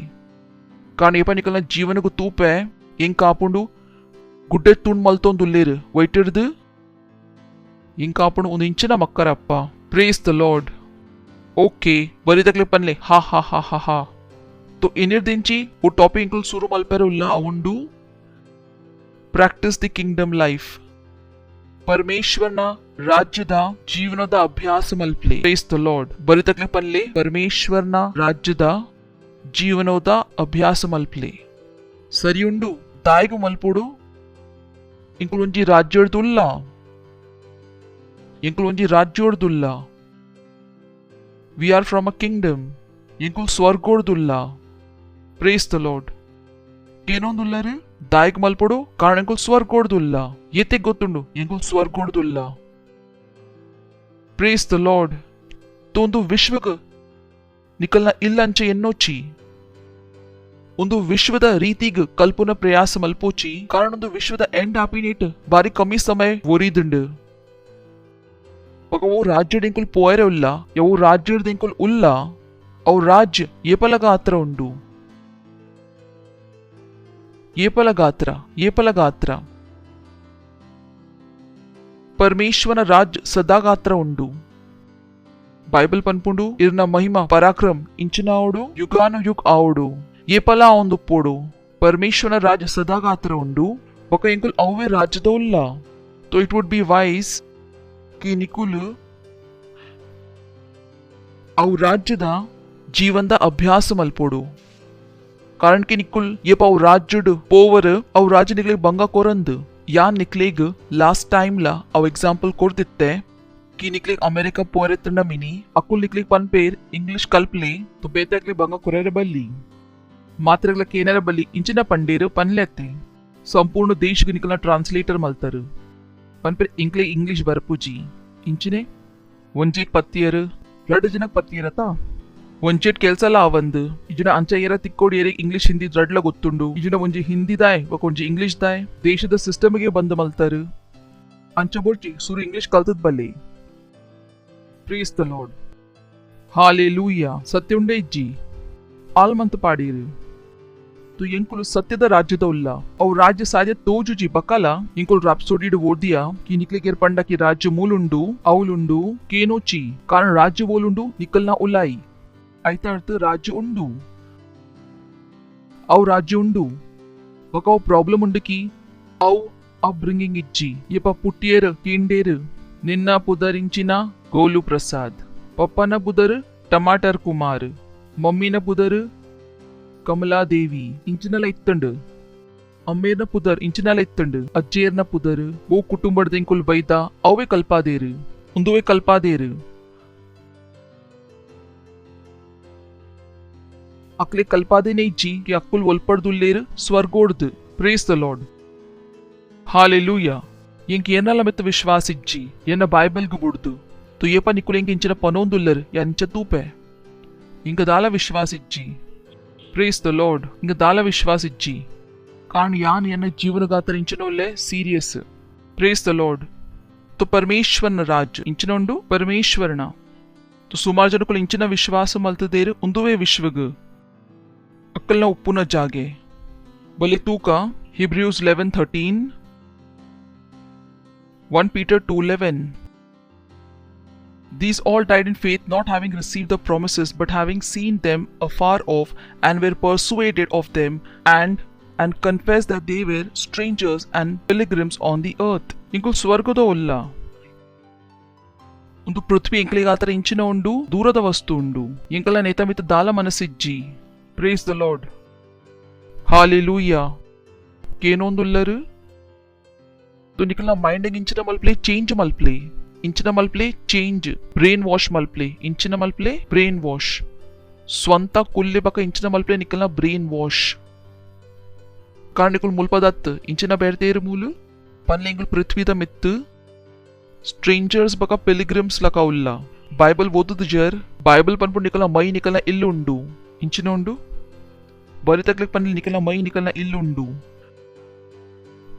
कारण ये निकलना जीवन को तूप है इंक कापुंडु ಗುಡ್ಡೆ ತುಂಡ್ ಮಲ್ತೊಂದುಲ್ಲೇರು ವೈಟಿಡ್ದು ಇಂಕ ಆಪುಂಡು ಒಂದು ಇಂಚಿನ ಮಕ್ಕರಪ್ಪ ಪ್ರೇಸ್ ದ ಲಾರ್ಡ್ ओके बरी तकले पनले हा हा हा हा हा तो इनिर दिनची वो टॉपिक इंकुल सुरू मल्पेर उल्ला अवुंडु प्रैक्टिस द किंगडम लाइफ परमेश्वरನ ರಾಜ್ಯದ ಜೀವನದ ಅಭ್ಯಾಸ ಮಲ್ಪಲೆ ಪ್ರೇಸ್ ದ ಲಾರ್ಡ್ ಬರಿ ತಕಲೆ ಪನ್ಲೆ ಪರಮೇಶ್ವರನ ರಾಜ್ಯದ ಜೀವನದ ಅಭ್ಯಾಸ ಮಲ್ಪಲೆ ಸರಿ ಉಂಡು ದಾಯಿಗು ಮಲ್ಪುಡು इंकुल ಒಂಜಿ ರಾಜ್ಯರ್ದುಲ್ಲ इंकुल ಒಂಜಿ ರಾಜ್ಯರ್ದುಲ್ಲ we are from a kingdom इंकुल स्वर्गोर्दुल्ला प्रेस द लॉर्ड केनोंदुल्लारे दायक मल्पडो कारण इंकुल स्वर्गोर्दुल्ला येते गोतुंडु इंकुल स्वर्गोर्दुल्ला प्रेस द लॉर्ड तोंदु विश्वक निकलना इल्लंचे एन्नोची ಒಂದು ವಿಶ್ವದ ರೀತಿಗೆ ಕಲ್ಪನ ಪ್ರಯಾಸ ಮಲ್ಪೋಚಿ ಕಾರಣ ಒಂದು ವಿಶ್ವದ ಎಂಡ್ ಆಪಿನೇಟ್ ಬಾರಿ ಕಮ್ಮಿ ಸಮಯ ಓರಿದುಂಡು वो राज्य इंकुल पोयरे उल्ला या वो राज्य इंकुल उल्ला और राज्य ये पलगात्र उंडु ये पलगात्र परमेश्वर राज्य सदागात्र उंडु बाइबल पनपुंडु इरना महिमा पराक्रम इंचिना आवडु युगानु युग आवडु ये पला औंदुप्पोडु परमेश्वर राज्य सदागात्र उंडु ఒక ఇంకుల్ అవే రాజ్యదో ఉల్లా तो इट वुड बी वाइज कि निकुल अव राज्यद जीवन अभ्यास मल्पोडु कारण कि निकुल ये पाव राज्य पोवर अव राज्य निकले बंगा कोरंद या निकलेग लास्ट टाइम ला अव एग्जांपल कोरदित्ते की निकलेग अमेरिका पोरेतंड मिनी अकुल निकलेग पन पेर इंग्लिश कल्पले तो बेतकले बंगा कुरेरे बल्ली मात्रगला केनरे बल्ली इंचिना पंडेर पनलेते संपूर्ण देश निकलना ट्रांसलेटर मल्तर पन पेर इंग्लिश बरपुजी इंचिने ಒಂಜೇಟ್ ಪತ್ತಿಯರು 2 ಜನಕ್ಕೆ ಪತ್ತಿಯರತ ಒಂಚೇಟ್ ಕೆಲಸಲ ಆವಂದು ಇಜುನ ಅಂಚ ಏರ ತಿಕ್ಕೋಡಿ ಏರಿ ಇಂಗ್ಲಿಷ್ ಹಿಂದಿ ರಡ್ಲ ಗೊತ್ತುಂಡು ಇಜುನ ಒಂಜಿ ಹಿಂದಿ ದಾಯ್ ಒಂಜಿ ಇಂಗ್ಲಿಷ್ ದಾಯ್ ದೇಶದ ಸಿಸ್ಟಮ್ಗೆ ಬಂದು ಮಲ್ತಾರು ಅಂಚ ಬೋರ್ಚಿ ಸುರು ಇಂಗ್ಲಿಷ್ ಕಲ್ತದ್ ಬಲ್ಲೆ ಪ್ರೇಸ್ ದ ಲಾರ್ಡ್ ಹಾಲೆಲೂಯಾ ಸತ್ಯುಂಡೆ ಇಜ್ಜಿ ಆಲ್ಮಂತ ಪಾಡೀರು तो इंकुल सत्यद राज्यद उल्ला और राज्य साध्य तोजुजी बकाला इंकुल राप्सोडी ओदिया की निकले केर पंडा की राज्य मूलुंडु औलुंडु केनोची कारण राज्य वोलुंडु निकलना उलाई ऐता अर्थ राज्य उंडु औ राज्य उंडु बका प्रॉब्लम उंडु की औ अपब्रिंगिंग इज्जी ये पुट्टियर केंडेर निन्ना पुदरिंचिना गोलू प्रसाद पप्पन पुदर टमाटर कुमार मम्मीन पुदर ಕಮಲಾದೇವಿ ಇಂಚಿನಲ್ಲ ಇತ್ತಂಡು ಅಮ್ಮೇರ್ನ ಪುದರ್ ಇಂಚಿನಲ್ಲ ಇತ್ತಂಡು ಅಜ್ಜೇರ್ನ ಪುದರ್ ಓ ಕುಟುಂಬದ ಇಂಕುಲ್ ಬೈತ ಅವೇ ಕಲ್ಪಾದೇರು ಉಂದುವೆ ಕಲ್ಪಾದೇರು ಅಕ್ಲೆ ಕಲ್ಪಾದೇನೆ ಇಜ್ಜಿ ಕೆ ಅಕ್ಕುಲ್ ಒಲ್ಪಡ್ದುಲ್ಲೇರು ಸ್ವರ್ಗೋಡ್ದು ಪ್ರೇಸ್ ದ ಲಾರ್ಡ್ ಹಾಲೆಲೂಯಾ ಎಂಕ್ ಏನಲ್ಲ ಮೆತ್ತ ವಿಶ್ವಾಸ ಇಜ್ಜಿ ಎನ್ನ ಬೈಬಲ್ಗು ಬುಡ್ದು ತು ಏಪ ನಿಕ್ಕುಲ್ ಎಂಕ್ ಇಂಚಿನ ಪನೋಂದುಲ್ಲರು ಯಾಂಚ ತೂಪೆ ಇಂಕ ದಾಲ ವಿಶ್ವಾಸ ಇಜ್ಜಿ प्रेस द लॉर्ड इंग दाला विश्वास इज्जी कारण यान यन जीवन गातर इंचनोले सीरियस प्रेस द लॉर्ड तो परमेश्वरन राज्य इंचनोंडु परमेश्वरನ तो सुमार जनकुल इंचನ विश्वास मल्तदेर उंदुवे विश्वग अक्कलನ ಉಪ್ಪುನ ಜಾಗೆ ಬಲೆ ತೂಕ Hebrews 11:13 1 Peter 2:11 These all died in faith, not having received the promises, but having seen them afar off, and were persuaded of them, and confessed that they were strangers and pilgrims on the earth. Inkul swargada ulla. Undu prithvi inkligaತರ ಇಂಚಿನ ಉಂಡು ದೂರದ ವಸ್ತು ಉಂಡು ಇಂಕಲ ನೇತಮಿತ ದಾಲ ಮನಸ್ಸಿಜ್ಜಿ praise the Lord hallelujah ಕೇನೊಂದುಲ್ಲರು ತು ನಿಕಲ mind ಇಂಚಿನ ಮಲ್ಪ್ಲೆ change ಮಲ್ಪ್ಲೆ ಇಂಚಿನ ಮಲ್ಪ್ಲೆ change brain wash ಮಲ್ಪ್ಲೆ ಇಂಚಿನ ಮಲ್ಪ್ಲೆ ಬ್ರೇನ್ ವಾಶ್ ಸ್ವಂತ ಕುಲ್ಲೆ ಬಕ ಇಂಚಿನ ಮಲ್ಪ್ಲೆ ನಿಕಲ್ನ ಬ್ರೇನ್ ವಾಶ್ ಕಾರಣ ನಿಕುಲ್ ಮುಲ್ಪದತ್ ಇಂಚಿನ ಬೇರ್ತೇರು ಮೂಲು ಪನ್ಲೆ ಇಂಕುಲ್ ಪೃಥ್ವಿದ ಮಿತ್ತು ಸ್ಟ್ರೇಂಜರ್ಸ್ ಬಕ ಪಿಲಿಗ್ರಿಮ್ಸ್ ಲಕ ಉಲ್ಲ ಬೈಬಲ್ ಓದುದು ಜರ್ ಬೈಬಲ್ ಪನ್ಪು ನಿಕಲ್ನ ಮೈ ನಿಕಲ್ನ ಇಲ್ಲುಂಡು ಇಂಚಿನ ಉಂಡು ಬರಿತಕ್ಲಿಕ್ ಪನ್ಲೆ ನಿಕಲ್ನ ಮೈ ನಿಕಲ್ನ ಇಲ್ಲುಂಡು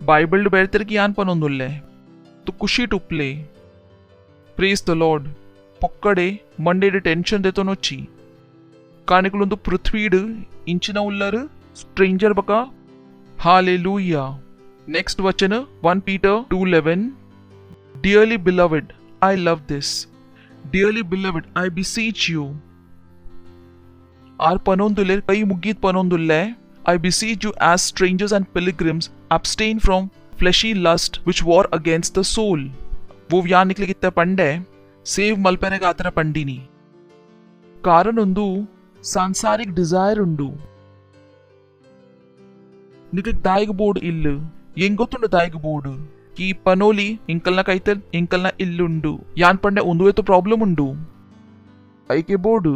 ಬೈಬಲ್ ಬೇರ್ತೆರ್ಗಿ ಯಾನ್ ಪನೊಂದುಲ್ಲೆ ತು ಖುಷಿ ಟುಪ್ಲೆ प्रेस द लॉर्ड पक्कड़े मंडे टेंशन देतो नोची कानिकुलुंदु पृथ्वीड इंचिन उल्लर स्ट्रेंजर बका हालेलूया नेक्स्ट वचन 1 Peter 2:11 Dearly beloved I love this Dearly beloved I beseech you आर पनोंदुले कई मुगीत पनोंदुल्ले I beseech you as strangers and pilgrims abstain from fleshy lust which war against the soul वो या निकले कितने पंडे सेव मलपेने गातर पंडिनी कारण उंदु सांसारिक डिजायर उंडु निकल दायग बोर्ड इल्ल येंगोतुंड दायग बोर्ड की पनोली इंकलना कईतर इंकलना इल्लुंडु यान पंडे उंदुवे तो प्रॉब्लम उंडु ऐके बोर्ड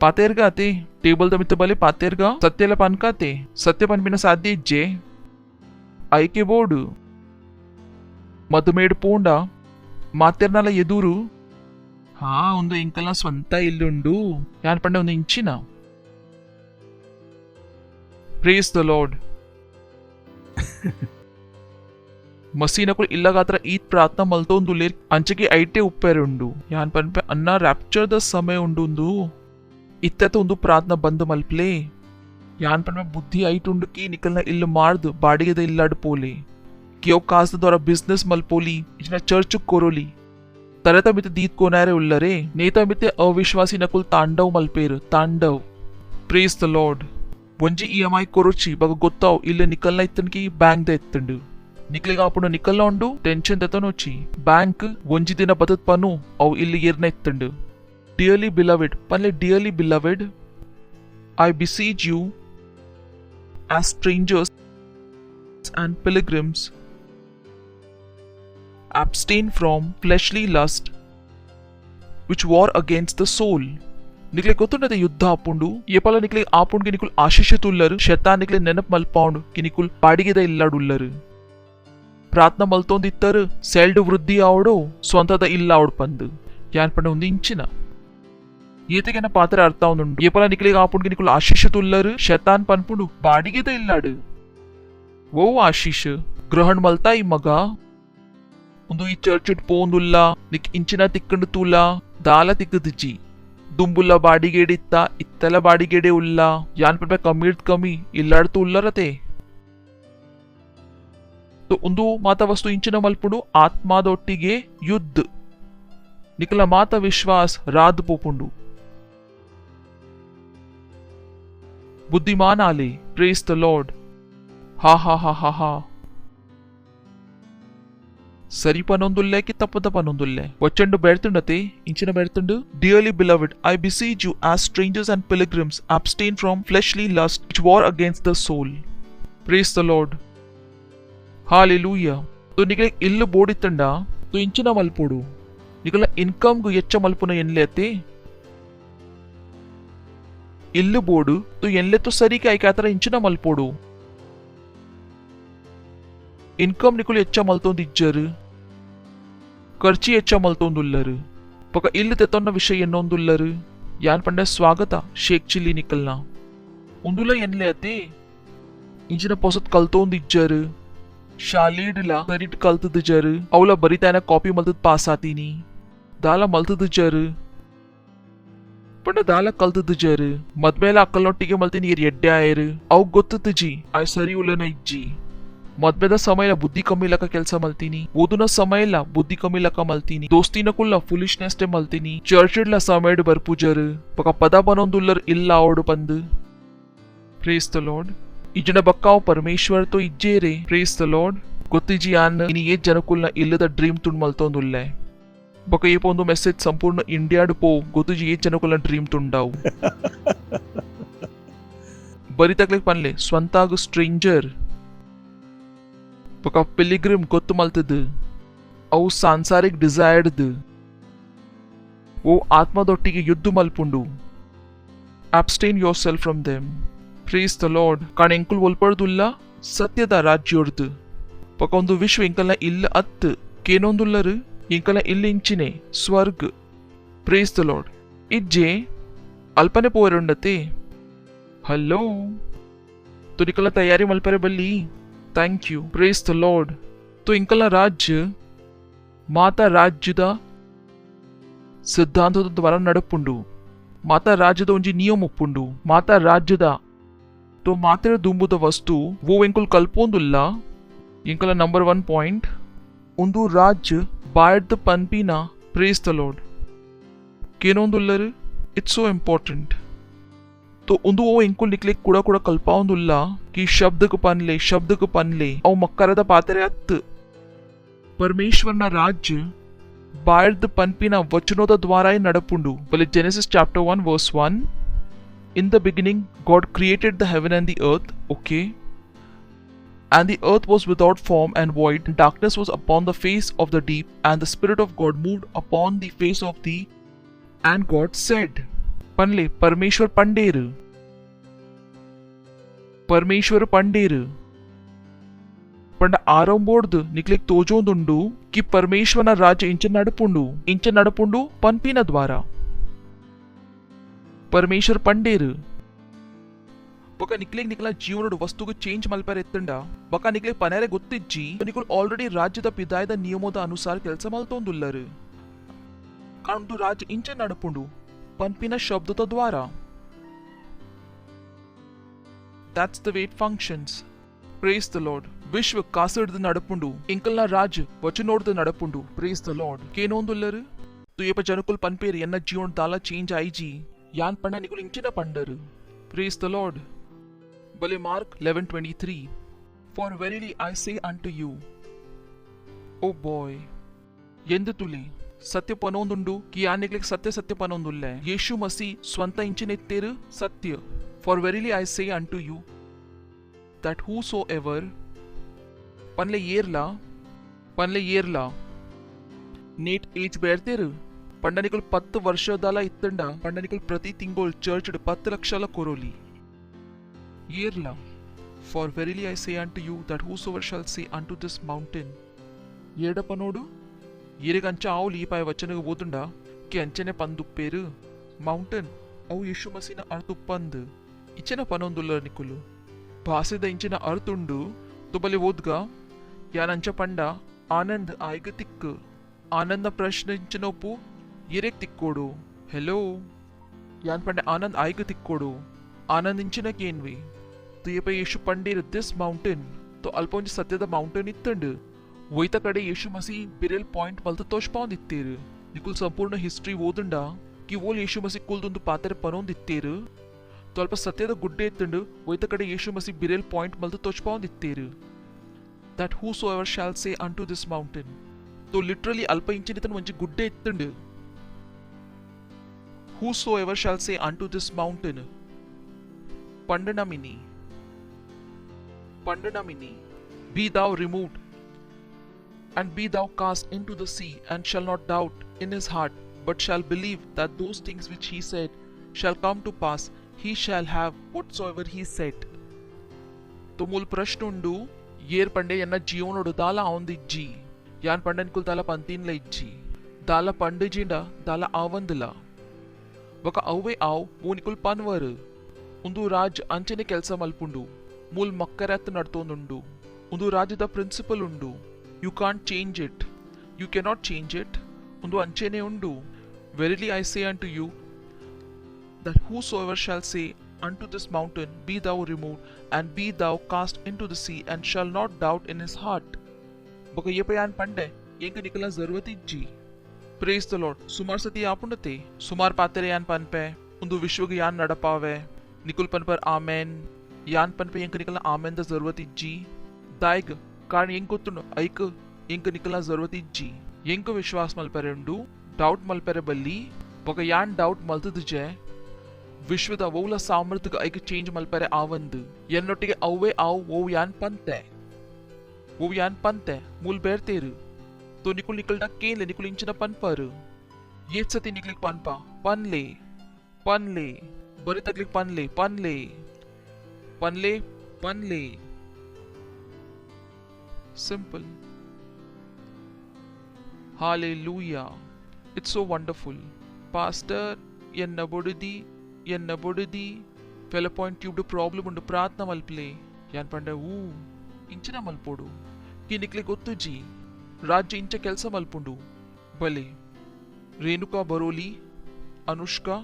पातेरगा ते टेबल तमित बले पातेरगा सत्यला पनकाते सत्य पनपिना साध्य इज्जे ऐके बोर्ड ಮದುಮೇಡ್ ಪೋಂಡ ಮಾತೆರ್ನಲ ಎದುರು ಹಾ ಒಂದು ಇಂಕಲ್ನ ಸ್ವಂತ ಇಲ್ಲುಂಡು ಯಾನ್ ಪಂಡೆ ಒಂದು ಇಂಚಿನ ಪ್ರೇಸ್ ದ ಲಾರ್ಡ್ ಮಸೀನಕುಲ್ ಇಲ್ಲಗಾತ್ರ ಈತ್ ಪ್ರಾರ್ಥನಾ ಮಲ್ತೊಂದುಲೇರ್ ಅಂಚೆಗೆ ಐಟೆ ಉಪ್ಪೆರುಂಡು ಯಾನ್ ಪನ್ಪೆ ಅನ್ನ ರ್ಯಾಪ್ಚರ್ ದ ಸಮಯ ಉಂಡುಂದು ಇತ್ತತ ಒಂದು ಪ್ರಾರ್ಥನಾ ಬಂದು ಮಲ್ಪ್ಲೆ ಯಾನ್ ಪನ್ಪೆ ಬುದ್ಧಿ ಐಟ್ ಉಂಡು ಕಿ ನಿಕಲ್ನ ಇಲ್ಲು ಮಾಡ್ದು ಬಾಡಿಗೆದ ಇಲ್ಲಾಡ್ ಪೋಲೆ क्यों कास्ट द्वारा बिजनेस मलपोली इजना चर्च कोरोली तरता मिते दीत कोनारे उल्लरे नेता मिते अविश्वासी नकुल तांडव मलपेर तांडव प्रेस द लॉर्ड ಒಂಜಿ EMI ಕೊರೊಚ್ಚಿ ಬಗ ಗೊತ್ತಾವ್ ಇಲ್ಲ ನಿಕಲ್ನ ಇತ್ತನ್ಕಿ ಬ್ಯಾಂಕ್ ದ ಎತ್ತಂಡು ನಿಕ್ಲಿಗ ಅಪುಂಡು ನಿಕಲ್ನ ಉಂಡು ಟೆನ್ಷನ್ ದತನೊಚ್ಚಿ ಬ್ಯಾಂಕ್ ಒಂಜಿ ದಿನ ಬದತ್ ಪನು ಅವು ಇಲ್ಲಿ ಏರ್ನ ಎತ್ತಂಡು ಡಿಯರ್ಲಿ ಬಿಲವೆಡ್ ಪನ್ಲೆ dearly beloved I beseech you as strangers and pilgrims abstain from fleshly lust which war against the soul. निकले गोतुंडते युद्ध आपुंडु ये पला निकले आपुंड के निकुल आशीष तुल्लर शैतान निकले नेनप मल्पाउंड कि निकुल पाडिಗೆದ ಇಲ್ಲಾಡುಲ್ಲರು ಪ್ರಾರ್ಥನಾ ಮಲ್ತೊಂದಿತ್ತರು ಸೆಲ್ಡ್ ವೃದ್ಧಿ ಆವಡು ಸ್ವಂತದ ಇಲ್ಲ ಆವಡ್ ಪಂದು ಯಾನ್ ಪಂಡ ಒಂದು ಇಂಚಿನ ఈతకైనా పాత్ర అర్థం ఉండు ఏ పలా నికలి ఆపుండికి నికులు ఆశీష తుల్లరు శతాన్ పన్పుడు బాడిగేద ఇల్లాడు ఓ ఆశీష గ్రహణ్ మల్తా ఈ మగ ಒಂದು ಈ ಚರ್ಚ್ ಪೋಂದುಲ್ಲ ನಿಕ್ ಇಂಚಿನ ತಿಕ್ಕಂಡು ತೂಲ ದಾಲ ತಿಕ್ಕದಿಜ್ಜಿ ದುಂಬುಲ್ಲ ಬಾಡಿಗೇಡಿತ್ತ ಇತ್ತಲ ಬಾಡಿಗೇಡೆ ಉಲ್ಲ ಯಾನ್ ಪಡ್ಬೆ ಕಮ್ಮಿಡ್ ಕಮ್ಮಿ ಇಲ್ಲಾಡ್ತು ಉಲ್ಲರತೆ ಒಂದು ಮಾತ ವಸ್ತು ಇಂಚಿನ ಮಲ್ಪುಡು ಆತ್ಮಾದೊಟ್ಟಿಗೆ ಯುದ್ಧ ನಿಕಲ ಮಾತ ವಿಶ್ವಾಸ್ ರಾದ್ ಪೋಪುಂಡು बुद्धिमान आले प्रेज द लॉर्ड हा हा हा हा हा ಸರಿ ಪನೊಂದುಲ್ಲೆ ಕಿ ತಪ್ಪದ ಪನೊಂದುಲ್ಲೆ ಒಚ್ಚಂಡು ಬೆಳ್ತುಂಡತೆ ಇಂಚಿನ ಬೆಳ್ತುಂಡು dearly beloved I beseech you as strangers and pilgrims abstain from fleshly lust which war against the soul praise the Lord hallelujah ತು ನಿಗಲೆ ಇಲ್ಲು ಬೋಡಿತ್ತಂಡ ತು ಇಂಚಿನ ಮಲ್ಪೋಡು ನಿಗಲ ಇನ್ಕಮ್ ಗು ಎಚ್ಚ ಮಲ್ಪುನ ಎನ್ಲೆತೆ ಇಲ್ಲು ಬೋಡು ತು ಎನ್ಲೆತ್ತು ಸರಿಗೆ ಐಕಾತರ ಇಂಚಿನ ಮಲ್ಪೋಡು ಇನ್ಕಮ್ ನಿಕುಲು ಎಚ್ಚ ಮಲ್ತೊಂದಿಜ್ಜರು ಖರ್ಚಿ ಎಚ್ಚ ಮಲ್ತೊಂದುಲ್ಲರು ಪಕ ಇಲ್ಲು ತೆತ್ತೊನ್ನ ವಿಷಯ ಎನ್ನೊಂದುಲ್ಲರು ಯಾನ್ ಪಂಡೆ ಸ್ವಾಗತ ಶೇಕ್ ಚಿಲ್ಲಿ ನಿಕಲ್ನ ಉಂದುಲ ಎನ್ಲೆ ಅತೆ ಇಂಚಿನ ಪೊಸತ್ ಕಲ್ತೊಂದಿಜ್ಜರು ಶಾಲೇಡ್ಲ ಸರಿಟ್ ಕಲ್ತದಿಜ್ಜರು ಅವಳ ಬರಿತಾನ ಕಾಪಿ ಮಲ್ತದ್ ಪಾಸ್ ಆತೀನಿ ದಾಲ ಮಲ್ತದಿಜ್ಜರು ಪಂಡ ದಾಲ ಕಲ್ತದಿಜ್ಜರು ಮದ್ಮೇಲ ಅಕ್ಕಲ್ನೊಟ್ಟಿಗೆ ಮಲ್ತೀನಿ ಎಡ್ಡೆ ಆಯರು ಅವ್ ಗೊತ್ತಜ್ಜಿ ಆಯ್ ಸರಿ ಉಲ್ಲನ ಇಜ್ಜಿ ಮದ್ವೆದ ಸಮಯ ಬುದ್ಧಿ ಕಮ್ಮಿ ಲಕ ಕೆಲಸ ಮಲ್ತೀನಿ ಓದುನ ಸಮಯ ಬುದ್ಧಿ ಕಮ್ಮಿ ಲಕ ಮಲ್ತೀನಿ ದೋಸ್ತಿನ ಕುಲ್ಲ ಫುಲಿಶ್ನೆಸ್ ಮಲ್ತೀನಿ ಚರ್ಚಿಡ್ಲ ಸಮಯ ಬರ್ಪೂಜರ್ ಪಕ ಪದ ಬನೊಂದುಲ್ಲರ್ ಇಲ್ಲ ಅವಡು ಪಂದು ಪ್ರೇಸ್ ದ ಲಾರ್ಡ್ ಇಜನ ಬಕ್ಕಾವ್ ಪರಮೇಶ್ವರ್ ತೋ ಇಜ್ಜೇರೆ ಪ್ರೇಸ್ ದ ಲಾರ್ಡ್ ಗೊತ್ತಿಜಿ ಆನ್ ಇನಿ ಏ ಜನಕುಲ್ನ ಇಲ್ಲದ ಡ್ರೀಮ್ ತುಂಡ್ ಮಲ್ತೊಂದುಲ್ಲೆ ಬಕ ಏಪ ಒಂದು ಮೆಸೇಜ್ ಸಂಪೂರ್ಣ ಇಂಡಿಯಾಡ್ ಪೋ ಗೊತ್ತಿಜಿ ಏ ಜನಕುಲ್ನ ಡ್ರೀಮ್ ತುಂಡಾವು ಬರಿ ತಕ್ಲಿಕ್ ಪನ್ಲೆ ಸ್ವಂತಾಗ ಸ್ಟ್ರೇಂಜರ್ ಪಕ ಪಿಲಿಗ್ರಿಮ್ ಗೊತ್ತು ಮಲ್ತದು ಅವು ಸಾಂಸಾರಿಕ್ ಡಿಸೈರ್ಡ್ ಓ ಆತ್ಮದೊಟ್ಟಿಗೆ ಯುದ್ಧ ಮಲ್ಪುಂಡು abstain yourself from them praise the Lord ಕಾಣ ಎಂಕುಲ್ ಒಲ್ಪಡ್ದುಲ್ಲ ಸತ್ಯದ ರಾಜ್ಯೋರ್ದು ಪಕ ಒಂದು ವಿಶ್ವ ಎಂಕಲ್ನ ಇಲ್ಲ ಅತ್ ಕೇನೊಂದುಲ್ಲರು ಎಂಕಲ್ನ ಇಲ್ಲ ಇಂಚಿನೆ ಸ್ವರ್ಗ್ ಪ್ರೇಸ್ ದ ಲಾರ್ಡ್ ಇಜ್ಜೆ ಅಲ್ಪನೆ ಪೋರುಂಡತೆ ಹಲೋ ತುನಿಕಲ ತಯಾರಿ ಮಲ್ಪರೆ ಬಲ್ಲಿ thank you praise the Lord तो ಇಂಕಲ ರಾಜ್ಯ ಮಾತಾ ರಾಜ್ಯದ ಸಿದ್ಧಾಂತದ ದ್ವಾರ ನಡಪುಂಡು ಮಾತಾ ರಾಜ್ಯದ ಒಂಜಿ ನಿಯಮ ಉಪ್ಪುಂಡು ಮಾತಾ ರಾಜ್ಯದ तो ಮಾತಿನ ದುಂಬುದ ವಸ್ತು ಓ ಎಂಕುಲ್ ಕಲ್ಪೊಂದುಲ್ಲ ಇಂಕಲ ನಂಬರ್ 1 ಪಾಯಿಂಟ್ ಒಂದು ರಾಜ್ಯ ಬಾಯ್ಡ್ ದ ಪನ್ಪಿನ ಪ್ರೇಸ್ ದ ಲಾರ್ಡ್ ಕೇನೊಂದುಲ್ಲರು ಇಟ್ಸ್ ಸೋ ಇಂಪಾರ್ಟೆಂಟ್ तो ಒಂದು ಓ ಎಂಕುಲ್ ನಿಕ್ಲೆ ಕೂಡ ಕೂಡ ಕಲ್ಪಾವಂದುಲ್ಲ कि शब्द को पनले अव मक्कರದ ಪಾತ್ರೆ ಅತ್ತು ಪರಮೇಶ್ವರನ ರಾಜ್ಯ ಬಾಯ್ಡ್ ದ ಪನ್ಪಿನ ವಚನದ ದ್ವಾರ ನಡಪುಂಡು ಬಲೆ Genesis chapter 1 verse 1 in the beginning God created the heaven and the earth okay and the earth was without form and void and darkness was upon the face of the deep and the spirit of God moved upon the face of the and God said ಪನ್ಲೆ ಪರಮೇಶ್ವರ್ ಪಂಡೇರು ಪಂಡ ಆರಂಬೋಡ್ದು ನಿಕ್ಲಿಕ್ ತೋಜೋಂದುಂಡು ಕಿ ಪರಮೇಶ್ವರನ ರಾಜ್ಯ ಇಂಚ ನಡಪುಂಡು ಪನ್ಪಿನ ದ್ವಾರ ಪರಮೇಶ್ವರ್ ಪಂಡೇರು ಬೊಕ ನಿಕ್ಲಿಕ್ ನಿಕ್ಲ ಜೀವನಡು ವಸ್ತುಗ ಚೇಂಜ್ ಮಲ್ಪರ ಎತ್ತಂಡ ಬೊಕ ನಿಕ್ಲಿಕ್ ಪನೆರೆ ಗೊತ್ತಿಜ್ಜಿ ನಿಕುಲ್ ಆಲ್ರೆಡಿ ರಾಜ್ಯದ ಪಿದಾಯದ ನಿಯಮದ ಅನುಸಾರ ಕೆಲಸ ಮಲ್ತೊಂದುಲ್ಲರು ಕಾಂಡು ರಾಜ್ಯ ಇಂಚ ನಡಪುಂಡು ಪನ್ಪಿನ ಶಬ್ದದ ದ್ವಾರ That's the way it functions. Praise the Lord. ವಿಶ್ವ ಕಾಸಡ್ದು ನಡಪುಂಡು ಇಂಕಲ್ನ ರಾಜ್ ವಚನೋಡ್ದು ನಡಪುಂಡು ಪ್ರೇಸ್ ದ ಲಾರ್ಡ್ ಕೇನೊಂದುಲ್ಲರು ತು ಏಪ ಜನಕುಲ್ ಪನ್ಪೇರು ಎನ್ನ ಜೀವನ ದಾಲ ಚೇಂಜ್ ಆಯ್ಜಿ ಯಾನ್ ಪಂಡ ನಿಕುಲ್ ಇಂಚಿನ ಪಂಡರು ಪ್ರೇಸ್ ದ ಲಾರ್ಡ್ ಬಲೆ mark 11:23 For verily I say unto you O boy ಎಂದು ತುಲಿ ಸತ್ಯ ಪನೊಂದುಂಡು ಕಿ ಯಾನ್ ನಿಕ್ಲಿಕ್ ಸತ್ಯ ಪನೊಂದುಲ್ಲೆ ಯೇಶು ಮಸಿ ಸ್ವಂತ ಇಂಚಿನೆತ್ತೇರು ಸತ್ಯ For verily I say unto you, that whosoever ಪನ್ಲೆ ಏರ್ಲ ನೇಟ್ ಏಜ್ ಬೇಡ್ತೇರು ಪಂಡನಿಕಲ್ 10 ವರ್ಷದಾಲ ಇತ್ತಂಡ ಪಂಡನಿಕಲ್ ಪ್ರತಿ ತಿಂಗಳು ಚರ್ಚ್ 10 ಲಕ್ಷಲ ಕೊರೋಲಿ ಏರ್ಲ for verily I say unto you that whosoever shall say unto this mountain ಏಡಪ್ಪ ನೋಡು ಏರಿಗಂಚ ಆವು ಲೀಪಾಯ ವಚನಗ ಓದುಂಡ ಕೆ ಅಂಚನೆ ಪಂದುಪ್ಪೇರು ಮೌಂಟೇನ್ ಅವು ಯೇಸು ಮಸಿನ ಅರ್ಥುಪ್ಪಂದು ಇಚ್ಚನ ಪನೊಂದುಲ್ಲ ನಿಕುಲು ಭಾಷೆದ ಇಂಚಿನ ಅರ್ಥುಂಡು ತುಬಲಿ ಓದ್ಗ ಯಾನಂಚ ಪಂಡ ಆನಂದ್ ಆಯ್ಗ ತಿಕ್ಕು ಆನಂದ ಪ್ರಶ್ನೆ ಇಂಚನೊಪ್ಪು ಎರೆಕ್ ತಿಕ್ಕೋಡು ಹೆಲೋ ಯಾನ್ ಪಂಡೆ ಆನಂದ್ ಆಯ್ಗ ತಿಕ್ಕೋಡು ಆನಂದ್ ಇಂಚಿನ ಕೇನ್ವಿ ತುಯಪ ಯೇಸು ಪಂಡೇರು ದಿಸ್ ಮೌಂಟೇನ್ तो ಅಲ್ಪ ಒಂಜಿ ಸತ್ಯದ ಮೌಂಟೇನ್ ಇತ್ತಂಡು ಒಯ್ತ ಕಡೆ ಯೇಸು ಮಸಿ ಬಿರೆಲ್ ಪಾಯಿಂಟ್ ಮಲ್ತ ತೋಷ್ಪಾಂದಿತ್ತೇರು ನಿಕುಲ್ ಸಂಪೂರ್ಣ ಹಿಸ್ಟ್ರಿ ಓದುಂಡ ಕಿ ಓಲ್ ಯೇಸು ಮಸಿ ಕುಲ್ದೊಂದು ಪಾತ್ರೆ ಪನೊಂದಿತ್ತೇರು तो ಅಲ್ಪ ಸತ್ಯದ ಗುಡ್ಡೆ ಎತ್ತಂಡು ಒಯ್ತ ಕಡೆ ಯೇಸು ಮಸಿ ಬಿರೆಲ್ point ಮಲ್ತ ತೋಷ್ಪಾಂದಿತ್ತೇರು that whosoever shall say unto this mountain तो literally ಅಲ್ಪ ಇಂಚಿನ ಒಂಜಿ ಗುಡ್ಡೆ ಎತ್ತಂಡು whosoever shall say unto this mountain Pandanamini be thou removed and be thou cast into the sea and shall not doubt in his heart but shall believe that those things which he said shall come to pass he shall have whatsoever he said तो मूल प्रश्न उंडु येर पंडे यन्न जीवनोಡು दाला आउंदिज्जी यान पंडनिकुल दाला पंतीनला easy दाला पंडजिंडा दाला आವಂದಿಲ್ಲ ఒక ಅವ್ವೆ ಆವ್ ಮೂನಿಕುಲ್ ಪನ್ವರ್ ಒಂದು ರಾಜ್ ಅಂಚನೆ ಕೆಲಸ ಮಲ್ಪುಂಡು ಮೂಲ್ ಮಕ್ಕರತ್ ನಡ್ತೋಂದುಂಡು ಒಂದು ರಾಜ್ಯದ ಪ್ರಿನ್ಸಿಪಲ್ ಉಂಡು you can't change it you cannot change it ಒಂದು ಅಂಚನೆ ಉಂಡು verily I say unto you that whosoever shall say unto this mountain be thou removed and be thou cast into the sea and shall not doubt in his heart बका ये यान पंडे येंक निकला जरूरत easy praise the Lord सुमार सती आपुंडते सुमार पातेरे यान पनपे उंदु विश्वग यान नडपावे निकुल पन पर आमेन यान पनपे येंक निकला आमेन द जरूरत इज्जी दायग कारण येंक गोत्तुंडु ऐक येंक निकला जरूरत इज्जी येंक विश्वास मल्परे उंडु डाउट मल्परे बल्ली बका यान डाउट मल्तदजे ವಿಶ್ವದ ಅವಳ ಸಾಮರ್ಥ್ಯ ಐಕ ಚೇಂಜ್ ಮಲ್ಪರೆ ಆವಂದು ಎನ್ನೊಟ್ಟಿಗೆ ಅವ್ವೆ ಆವ್ ಓವ್ ಯಾನ್ ಪಂತೆ ಮೂಲ್ ಬೇರ್ತೇರು तो निकुल निकलना केले निकुल इंचना पनपर येच सती निकलिक पनपा पनले बरे तकलिक पनले simple hallelujah it's so wonderful pastor ಎನ್ನ ಬೊಡದಿ ಫೆಲ ಪಾಯಿಂಟ್ ಟ್ಯೂಬ್ಡ್ ಪ್ರಾಬ್ಲಮ್ ಉಂಡು ಪ್ರಾರ್ಥನಾ ಮಲ್ಪಲೆ ಯಾನ್ ಪಂಡ ಇಂಚಿನ ಮಲ್ಪೋಡು ಈ ನಿಕ್ಲೆ ಗೊತ್ತುಜಿ ರಾಜ್ಯ ಇಂಚ ಕೆಲಸ ಮಲ್ಪುಂಡು ಬಲೆ ರೇಣುಕಾ ಬರೋಲಿ Anushka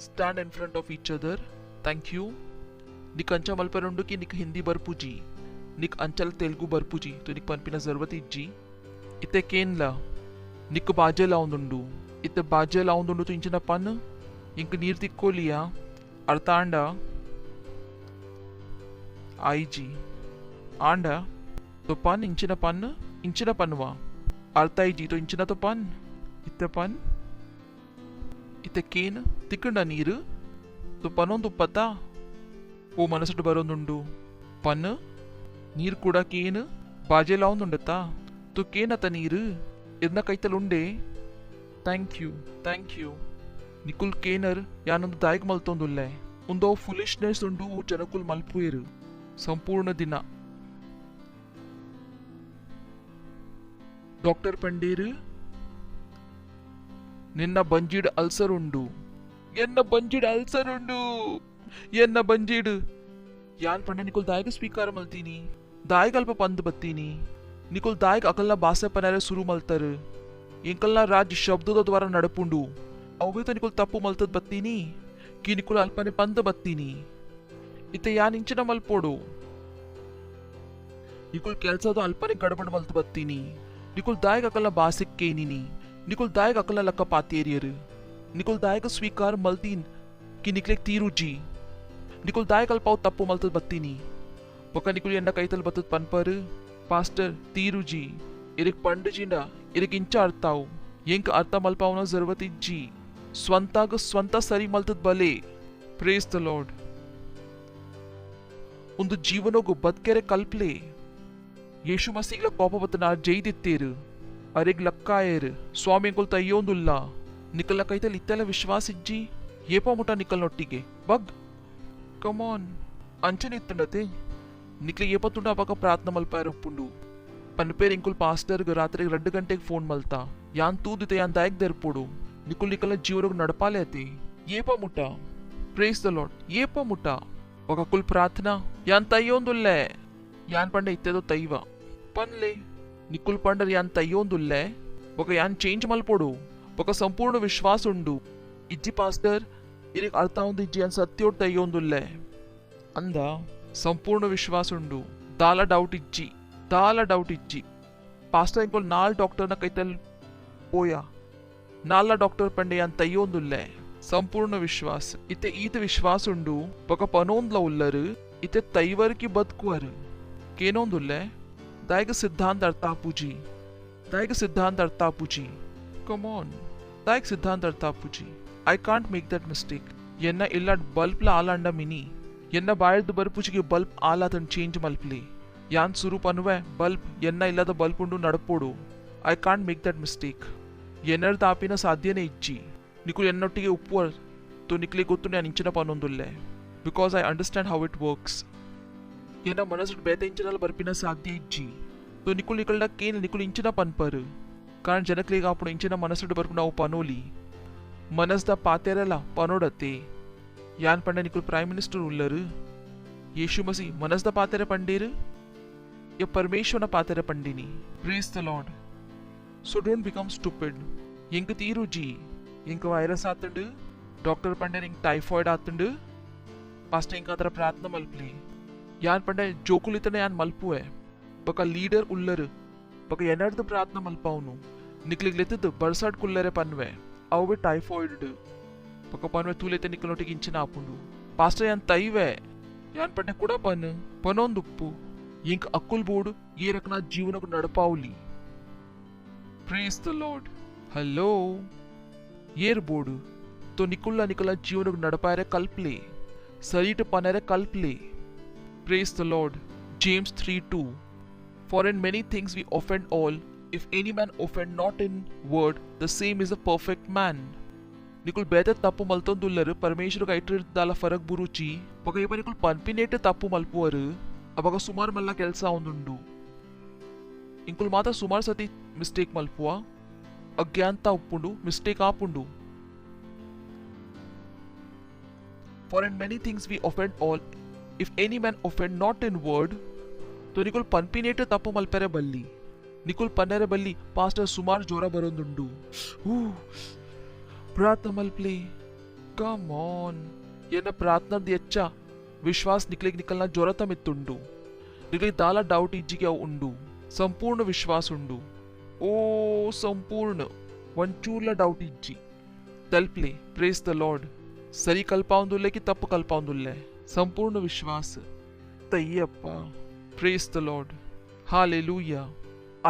stand in front of each other thank you ನಿಕ್ ಅಂಚ ಮಲ್ಪರುಂಡು ಕಿ ನಿಕ್ ಹಿಂದಿ ಬರ್ಪುಜಿ ನಿಕ್ ಅಂಚಲ್ ತೆಲುಗು ಬರ್ಪುಜಿ तो ನಿಕ್ ಪನ್ಪಿನ ಜರ್ವತ್ ಇಜ್ಜಿ ಇತ್ತೆ ಕೇನ್ಲ ನಿಕ್ ಬಾಜೆ ಲಾವುಂದುಂಡು ಇತ್ತೆ ಬಾಜೆ ಲಾವುಂದುಂಡು तो ಇಂಚಿನ ಪನ್ इंक नीर तिक्कोलिया अर्थांडा आई जी आंडा तो पन इंचिना पनवा अर्थाई जी तो इंचिना तो पन इत्ते केन तिक्कंडा नीर तो पनोंदु पता ओ मनसुट बरोंदुंडु पन नीर कूडा केन बाजे लाउंदुंडता तो केन अत नीर इदना कैतलुंडे थैंक यू निकुल केनर यानೊಂದು ದಾಯಿಗ್ ಮಲ್ತೊಂದುಲ್ಲೆ ಉಂದೋ ಫುಲಿಶ್ನೆಸ್ ಉಂಡು ಜನಕುಲ್ ಮಲ್ಪುಯರು ಸಂಪೂರ್ಣ ದಿನ ಡಾಕ್ಟರ್ ಪಂಡೇರು ನಿನ್ನ ಬಂಜಿಡ್ ಅಲ್ಸರ್ ಉಂಡು ಎನ್ನ ಬಂಜಿಡ್ ಯಾನ್ ಪಂಡೆ ನಿಕುಲ್ ದಾಯಿಗ್ ಸ್ವೀಕಾರ ಮಲ್ತೀನಿ ದಾಯಿಗ್ ಅಲ್ಪ ಪಂದ್ ಬತ್ತೀನಿ ನಿಕುಲ್ ದಾಯಿಗ್ ಅಕಲ್ನ ಭಾಷೆ ಪನರೆ ಶುರು ಮಲ್ತರು ಇಂಕಲ್ನ ರಾಜ್ ಶಬ್ದದ ದ್ವಾರ ನಡಪುಂಡು अवे तो निकुल तप्पु मल्तद बत्तीनी की निकुल अल्पने पंद बत्तीनी इते यान इंचिನ मल्पोडु निकुल केल्सद अल्पने गडबड मल्त बत्तीनी निकुल दायग अकल्ನ बासिक केनिनी निकुल दायग अकल्ನ लक्क पातेरियर निकुल दायग स्वीकार मल्तीन की निकले तीरुजी निकुल दायग अल्पाव तप्पु मल्तद बत्तीनी बका निकुल एंड कैतल बत्तद पनपर पास्टर तीरुजी इरिक पंडजिंड इरिक इंच अर्थाव येंक अर्थ मल्पावना जरूरत इज्जी ಸ್ವಂತ ಸರಿ ಮಲ್ತದ್ ಬಲೆ ಪ್ರೇಸ್ ದ ಲಾರ್ಡ್ ಒಂದು ಜೀವನೋಗು ಬದ್ಕೆರೆ ಕಲ್ಪ್ಲೆ ಯೇಸು ಮಸೀಗ್ಲ ಕೋಪವತ್ತನ ಜೈದಿತ್ತೇರು ಅರೆಗ್ ಲಕ್ಕಾಯೇರು ಸ್ವಾಮಿ ಎಂಕುಲ್ ತಯ್ಯೋಂದುಲ್ಲ ನಿಕಲ್ನ ಕೈತಲ್ ಇತ್ತೆಲ್ಲ ವಿಶ್ವಾಸ ಇಜ್ಜಿ ಏಪ ಮುಟ ನಿಕಲ್ನೊಟ್ಟಿಗೆ ಬಗ್ ಕಮಾನ್ ಅಂಚನೆ ಇತ್ತಂಡತೆ ನಿಕ್ಲೆ ಏಪತ್ತುಂಡ ಅಪಕ ಪ್ರಾರ್ಥನೆ ಮಲ್ಪಾರಪ್ಪುಂಡು ಪನ್ಪೇರ್ ಎಂಕುಲ್ ಪಾಸ್ಟರ್ಗ್ ರಾತ್ರಿಗೆ 2 ಗಂಟೆಗೆ ಫೋನ್ ಮಲ್ತಾ ಯಾನ್ ತೂದಿತೆ ಯಾನ್ ದಾಯಕ್ ದೆರ್ಪೋಡು ನಿಕುಲ್ ನಿಕಲ್ನ ಜೀವನಗ್ ನಡಪಾಲೆ ಅತಿ ಏಪ ಮುಟ ప్రైజ్ ద లార్డ్ ఏప ముట్ట ఒక కుల్ ప్రార్థన యాన్ తయ్యోందుల్లే యాన్ పండ ఇత్తేదో తైవ పన్లే నిక్కుల్ పండర్ యాన్ తయ్యోందుల్లే ఒక యాన్ చేంజ్ మల్పోడు ఒక సంపూర్ణ విశ్వాಸ ఉండు ఇజ్జి పాస్టర్ ఇరికి అర్థ ఉంది ఇజ్జి యాన్ సత్యోడ్ తయ్యోందుల్లే ಅಂದ ಸಂಪೂರ್ಣ ವಿಶ್ವಾಸ ಉಂಡು ದಾಲ ಡೌಟ್ ಇಜ್ಜಿ ಪಾಸ್ಟರ್ ಇಂಕೊಲ್ 4 ಡಾಕ್ಟರ್ನ ಕೈತಲ್ ಪೋಯ 4 ಡಾಕ್ಟರ್ ಪಂಡೆ ಯಾನ್ ತಯ್ಯೋಂದುಲ್ಲೇ ಸಂಪೂರ್ಣ ವಿಶ್ವಾಸ ಇತ್ತೆ ಈತ ವಿಶ್ವಾಸ ಉಂಡು ఒక పనోంద్ల ఉల్లరు ఇతే తైవరికి బతుకువరు కేనోందుల్లే దాయక సిద్ధాంత అర్థాపుజీ కమ్ ఆన్ దాయక సిద్ధాంత అర్థాపుజీ I can't make that mistake ఎన్న ఇల్లాడ్ బల్బ్ ల ఆలండ మిని ಎನ್ನ ಬಾಯದ್ದು ಬರ್ಪುಚಿಗೆ ಬಲ್ಬ್ ಆಲಾತನ್ ಚೇಂಜ್ ಮಲ್ಪ್ಲಿ ಯಾನ್ ಸುರು ಪನ್ವೆ ಬಲ್ಬ್ ಎನ್ನ ಇಲ್ಲದ ಬಲ್ಬ್ ಉಂಡು ನಡಪೋಡು I can't make that mistake ಎನ್ನರ್ ತಾಪಿನ ಸಾಧ್ಯನೇ ಇಜ್ಜಿ ನಿಕುಲ್ ಎನ್ನೊಟ್ಟಿಗೆ ಉಪ್ಪುವರ್ ತೋ ನಿಕ್ಲಿ ಗೊತ್ತು ನಾನು ಇಂಚಿನ ಪನ್ನೊಂದುಲ್ಲೆ because I understand how it works ಎನ್ನ ಮನಸ್ಸು ಬೇತೆ ಇಂಚಿನಲ್ಲ ಬರ್ಪಿನ ಸಾಧ್ಯ ಇಜ್ಜಿ ತೋ ನಿಕುಲ್ ನಿಕಲ್ಡ ಕೇನ್ ನಿಕುಲ್ ಇಂಚಿನ ಪನ್ಪರು ಕಾರಣ ಜನಕ್ಲಿಗೆ ಅప్పుడు ಇಂಚಿನ ಮನಸ್ಸು ಬರ್ಪು ನಾವು ಪನೋಲಿ ಮನಸ್ದ ಪಾತೆರಲ್ಲ ಪನೋಡತ್ತೆ ಯಾನ್ ಪಂಡ ನಿಕುಲ್ ಪ್ರೈಮ್ ಮಿನಿಸ್ಟರ್ ಉಲ್ಲರು ಯೇಸು ಮಸಿ ಮನಸ್ದ ಪಾತೆರೆ ಪಂಡೇರು ಯ ಪರಮೇಶ್ವರನ ಪಾತೆರೆ ಪಂಡಿನಿ praise the Lord so don't become stupid ಎಂಕ ತೀರು ಜಿ ఇంక వైరస్ ఆతుండు డాక్టర్ పండే ఇంక టైఫాయిడ్ ఆతుండు ఫస్ట్ ఇంక అదర ప్రార్థన మల్పలి యాన్ పండే జోకులితనే యాన్ మల్పువే ఒక లీడర్ ఉల్లరు ఒక ఎనర్దు ప్రార్థన మల్పావును నిక్లిగ్లెత్తు బర్సాడ్ కుల్లరే పన్వే అవే టైఫాయిడ్ ఒక పన్వే తూలైతే నిక్కలొటికి ఇంచిన ఆపుండు పాస్టర్ యాన్ తైవే యాన్ పండే కూడా పనొందుప్పు ఇంక అక్కుల్ బోడు ఏ రకన జీవనకు నడపావులి ప్రైజ్ ద లార్డ్ హలో ಏರ್ ಬೋರ್ಡು ತೋ ನಿಕುಲ್ಲ ಜೀವನಕ್ಕೆ ನಡಪಾರೆ ಕಲ್ಪ್ಲೆ ಸರಿಟ ಪನರೆ ಕಲ್ಪ್ಲೆ praise the Lord James 3:2 for in many things we offend all if any man offend not in word the same is a perfect man ನಿಕುಲ್ ಬೇತೆ ತಪ್ಪು ಮಲ್ತೊಂದುಲ್ಲರು ಪರಮೇಶ್ವರಗೆ ಐಟಿರ್ದಾಲ ಫರಕ್ ಬುರುಚಿ ಪಗ ಏಪ ನಿಕುಲ್ ಪನ್ಪಿನೇಟ್ ತಪ್ಪು ಮಲ್ಪುವರು ಅವಾಗ ಸುಮಾರು ಮಲ್ಲ ಕೆಲಸ ಒಂದುಂಡು ಇಂಕುಲ್ ಮಾತ್ರ ಸುಮಾರು ಸತಿ ಮಿಸ್ಟೇಕ್ ಮಲ್ಪುವ ಅಜ್ಞಾನತ ಉಪ್ಪುಂಡು ಮಿಸ್ಟೇಕ್ ಆಪುಂಡು for in many things we offend all if any man offend not in word ತೋ ನಿಕುಲ್ ಪನ್ಪಿನೇಟ್ ತಪ್ಪು ಮಲ್ಪೆರೆ ಬಲ್ಲಿ ನಿಕುಲ್ ಪನ್ನೆರೆ ಬಲ್ಲಿ ಪಾಸ್ಟರ್ ಸುಮಾರು ಜೋರ ಬರೋದುಂಡು ಪ್ರಾರ್ಥನೆ ಮಲ್ಪ್ಲಿ ಕಮ್ ಆನ್ ಎನ್ನ ಪ್ರಾರ್ಥನದ ಎಚ್ಚ ವಿಶ್ವಾಸ ನಿಕಲ್ನ ಜೋರತ ಮೆತ್ತುಂಡು ನಿಕಲಿಗೆ ದಾಲ ಡೌಟ್ ಇಜ್ಜಿಗೆ ಅವು ಉಂಡು ಸಂಪೂರ್ಣ ವಿಶ್ವಾಸ ಉಂಡು ಓ ಸಂಪೂರ್ಣ ಒಂಚೂರ್ಲ ಡೌಟ್ ಇಜ್ಜಿ ತಲ್ಪ್ಲೆ ಪ್ರೇಸ್ ದ ಲಾರ್ಡ್ ಸರಿ ಕಲ್ಪಾವುದುಲ್ಲೆ ಕಿ ತಪ್ಪು ಕಲ್ಪಾವುದುಲ್ಲೆ ಸಂಪೂರ್ಣ ವಿಶ್ವಾಸ ತಯ್ಯಪ್ಪ ಪ್ರೇಸ್ ದ ಲಾರ್ಡ್ ಹಾಲೆಲೂಯಾ